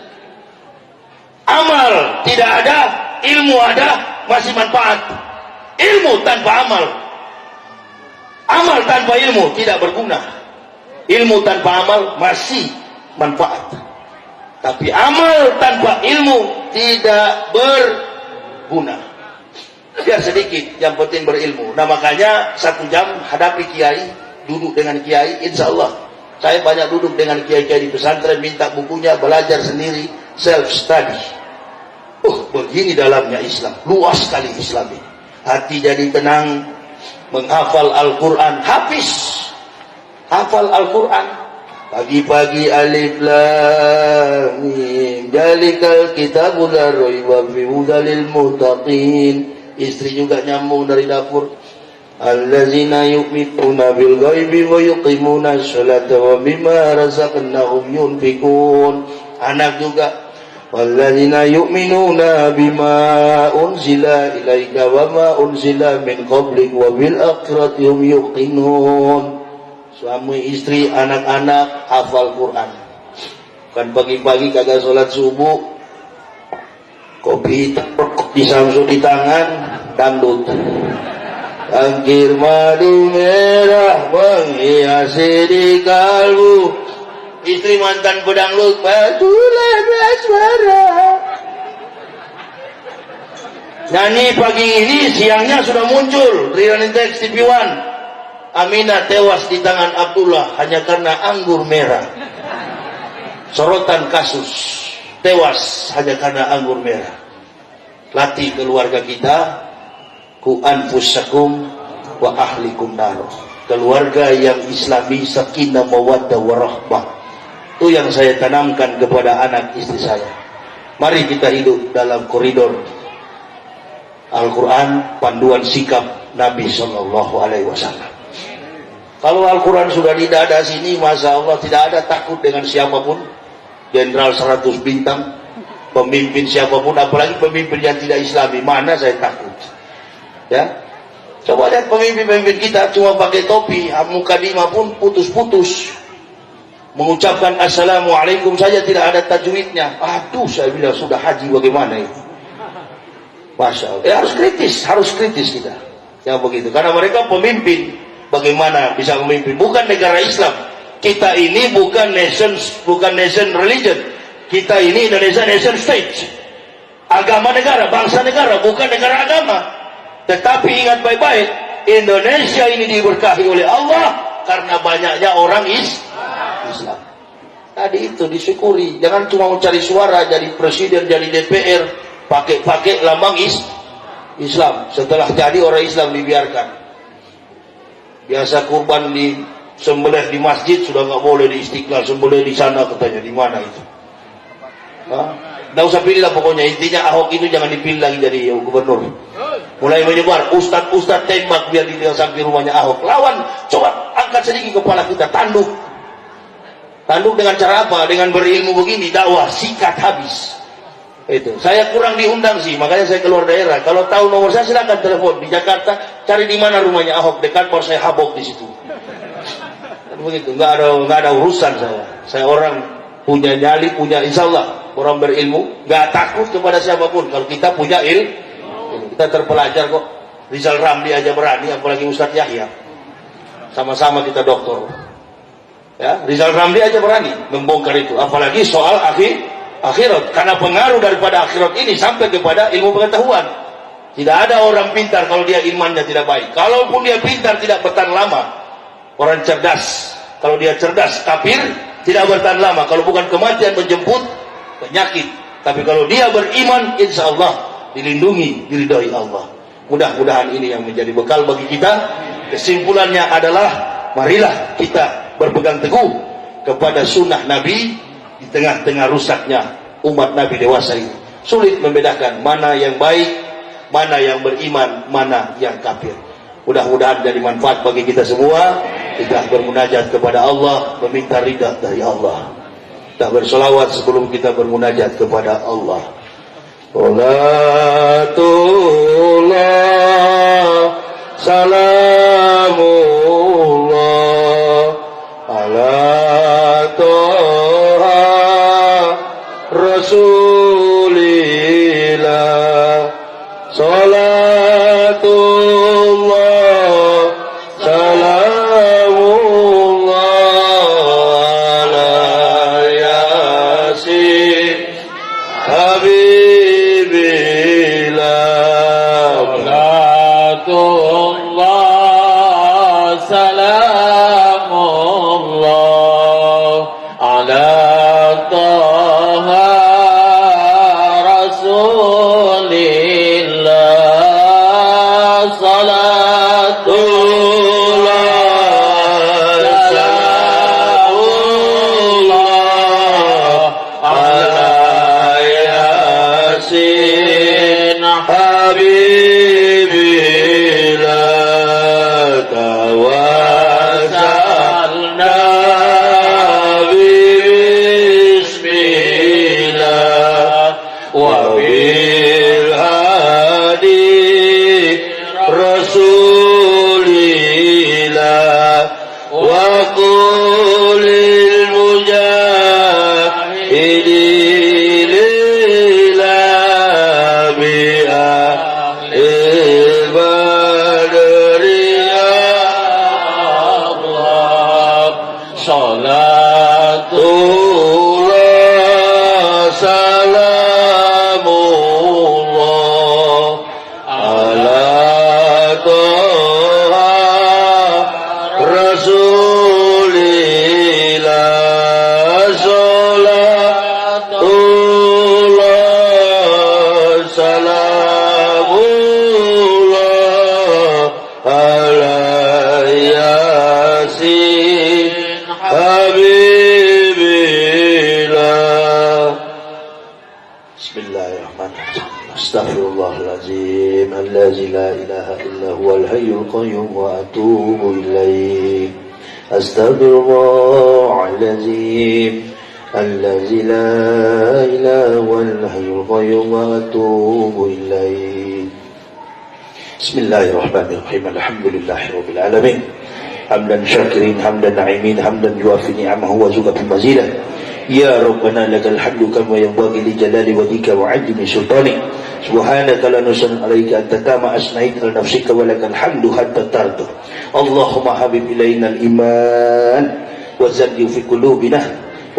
Amal tidak ada, ilmu ada, masih manfaat. Ilmu tanpa amal, amal tanpa ilmu tidak berguna. Ilmu tanpa amal masih manfaat. Tapi amal tanpa ilmu tidak berguna. Biar sedikit, yang penting berilmu. Nah makanya 1 jam hadapi kiai, duduk dengan kiai, insya Allah. Saya banyak duduk dengan kiai-kiai di pesantren, minta bukunya, belajar sendiri, self study. Begini dalamnya Islam, luas sekali Islam ini. Hati jadi tenang, menghafal Al-Quran, hafal Al-Quran. Pagi-pagi alif lam mim, zalikal kitabul la raiba fihi hudal lil muttaqin. Istri juga nyambung dari dapur. Allazina yu'minuna bil ghaibi wa yuqimuna sholata wa mimma razaqnahum yunfikun. Anak juga walladzina yu'minuna bima unzila ilaika wa ma unzila min qablik wa bil akhirati hum yuqinun. Suami istri, anak-anak hafal Quran. Kan pagi-pagi kagak sholat subuh, kopi di samsu di tangan, dangdut. Angkir madu merah menghiasi di kalbu. Istri mantan pedangdut, batulah asmara. Nyanyi pagi ini, siangnya sudah muncul Real Index TV One. Aminah tewas di tangan Abdullah hanya karena anggur merah. Sorotan kasus, tewas hanya karena anggur merah. Latih keluarga kita, ku anfusakum wa ahlikum nar. Keluarga yang islami, sakinah mawaddah warahmah. Itu yang saya tanamkan kepada anak istri saya. Mari kita hidup dalam koridor Al-Quran, panduan sikap Nabi SAW. Kalau Al-Quran sudah di dada sini, Masya Allah, tidak ada takut dengan siapapun. Jenderal 100 bintang, pemimpin siapapun, apalagi pemimpin yang tidak Islami, mana saya takut. Ya, coba lihat pemimpin-pemimpin kita cuma pakai topi, mukadimah pun putus-putus. Mengucapkan Assalamualaikum saja tidak ada tajwidnya. Aduh, saya bilang sudah haji bagaimana itu? Masya Allah. Harus kritis kita. Yang begitu, karena mereka pemimpin. Bagaimana bisa memimpin? Bukan negara Islam. Kita ini bukan nation religion. Kita ini Indonesia nation state. Agama negara, bangsa negara, bukan negara agama. Tetapi ingat baik-baik, Indonesia ini diberkahi oleh Allah karena banyaknya orang Islam. Tadi itu disyukuri. Jangan cuma mencari suara jadi presiden, jadi DPR, pakai lambang Islam. Setelah jadi orang Islam dibiarkan. Biasa kurban di sembelih di masjid sudah nggak boleh di Istiqlal, sembelih di sana katanya. Di mana itu? Nggak usah pilih lah pokoknya. Intinya Ahok itu jangan dipilih lagi jadi gubernur. Mulai menyebar ustadz tembak biar di samping rumahnya Ahok. Lawan, coba angkat sedikit kepala kita, tanduk dengan cara apa? Dengan berilmu begini, dakwah sikat habis. Itu saya kurang diundang sih, makanya saya keluar daerah. Kalau tahu nomor saya silakan telepon di Jakarta, cari di mana rumahnya Ahok, dekat baru saya habok di situ. Begitu, nggak ada urusan saya. Saya orang punya nyali, punya insya Allah orang berilmu, nggak takut kepada siapapun. Kalau kita punya ilmu, kita terpelajar kok. Rizal Ramli aja berani, apalagi Ustadz Yahya. Sama-sama kita doktor. Ya, Rizal Ramli aja berani membongkar itu, apalagi soal akhirat, karena pengaruh daripada akhirat ini sampai kepada ilmu pengetahuan. Tidak ada orang pintar kalau dia imannya tidak baik. Kalaupun dia pintar tidak bertahan lama. Orang cerdas, kalau dia cerdas kafir tidak bertahan lama. Kalau bukan kematian menjemput penyakit. Tapi kalau dia beriman, insya Allah dilindungi, diridhai Allah. Mudah-mudahan ini yang menjadi bekal bagi kita. Kesimpulannya adalah, marilah kita berpegang teguh kepada sunnah Nabi di tengah-tengah rusaknya umat Nabi dewasa ini. Sulit membedakan mana yang baik, mana yang beriman, mana yang kafir. Mudah-mudahan jadi manfaat bagi kita semua. Kita bermunajat kepada Allah, meminta ridha dari Allah. Kita bersolawat sebelum kita bermunajat kepada Allah. Salatullah, salamullah ala Rasulillah salatullah salamullah ala yasin habibillah salatullah salamullah ala taha rasulillah salatullah salamullah ala yasin habibillah tawassalna bismillah wa bil hadi rasulillah wa qulil mujahidin lillah bi'a salatullah salamullah ala taha rasulillah salatullah salamullah ala yasin habibillah. Bismillahirrahmanirrahim. Astaghfirullahaladzim allazi la ilaha illa huwal hayyul qayyum wa atubu ilaih. Astaghfirullahaladzim allazi la ilaha huwal hayyul qayyum wa atubu ilaih. Bismillahirrahmanirrahim. Alhamdulillahirabbil alamin. Hamdan syakirin, hamdan na'imin, hamdan yuafi ni'amahu wa zuqatul mazidah. Ya Rabbana lakal hamdu kama yanbaghi li jalali wajhika wa 'azimi sultanik. Subhanaka la nusalli 'alaika anta kama asna'ita al nafsika wa lakal hamdu hatta tarda. Allahumma habib ilaina al iman wa zayyih fi qulubina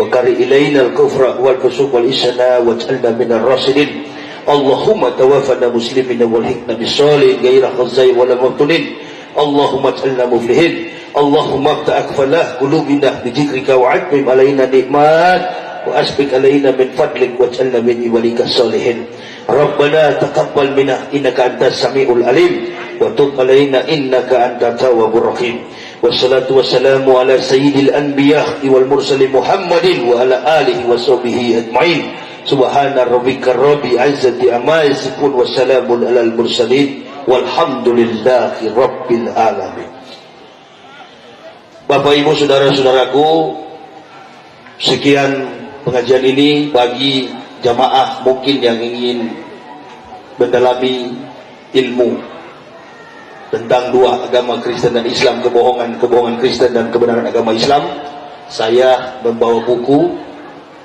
wa kari ilaina al kufra wal fusuq wal isyan waj'alna minar rasidin. Allahumma tawaffana muslimina wal hikna bis salihin ghaira khazzai wala mubtilin. Allahumma ij'alna muflihin. Allahumma abta'ak falah qulubina bidzikrika wa atmim alaina nikmat wa asbik alaina min fadlik waj'alna min ibadika salihin. Rabbana taqabbal minna innaka antas samiul alim wa tub alaina innaka antat tawwabur rahim. Wassalatu wassalamu ala sayyidil anbiya wal mursalin Muhammadin wa ala alihi wa sahbihi ajmain. Subhana rabbika rabbil izzati amma yasifun wa salamun alal mursalin walhamdulillahi rabbil alamin. Bapak Ibu saudara-saudaraku, sekian pengajian ini bagi jamaah mungkin yang ingin mendalami ilmu tentang dua agama Kristen dan Islam, kebohongan Kristen dan kebenaran agama Islam. Saya membawa buku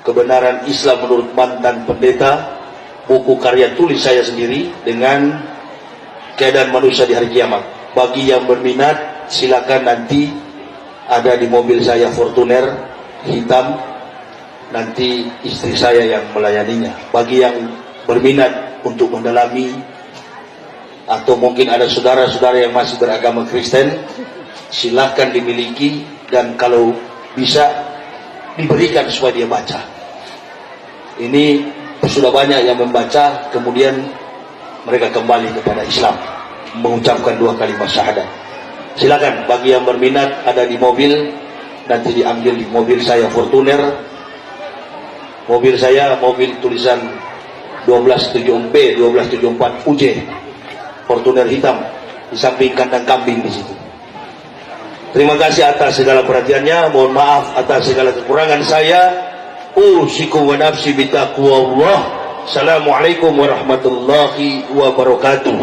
Kebenaran Islam Menurut Mantan Pendeta, buku karya tulis saya sendiri dengan keadaan manusia di hari kiamat. Bagi yang berminat silakan, nanti ada di mobil saya Fortuner hitam, nanti istri saya yang melayaninya. Bagi yang berminat untuk mendalami, atau mungkin ada saudara-saudara yang masih beragama Kristen, silakan dimiliki, dan kalau bisa diberikan supaya dia baca. Ini sudah banyak yang membaca, kemudian mereka kembali kepada Islam, mengucapkan dua kalimat syahadat. Silakan, bagi yang berminat ada di mobil, nanti diambil di mobil saya Fortuner. Mobil saya mobil tulisan 1274 UJ, Fortuner hitam, di samping kandang kambing di situ. Terima kasih atas segala perhatiannya. Mohon maaf atas segala kekurangan saya. Usikum wa nafsi bitaqwallah. Assalamualaikum warahmatullahi wabarakatuh.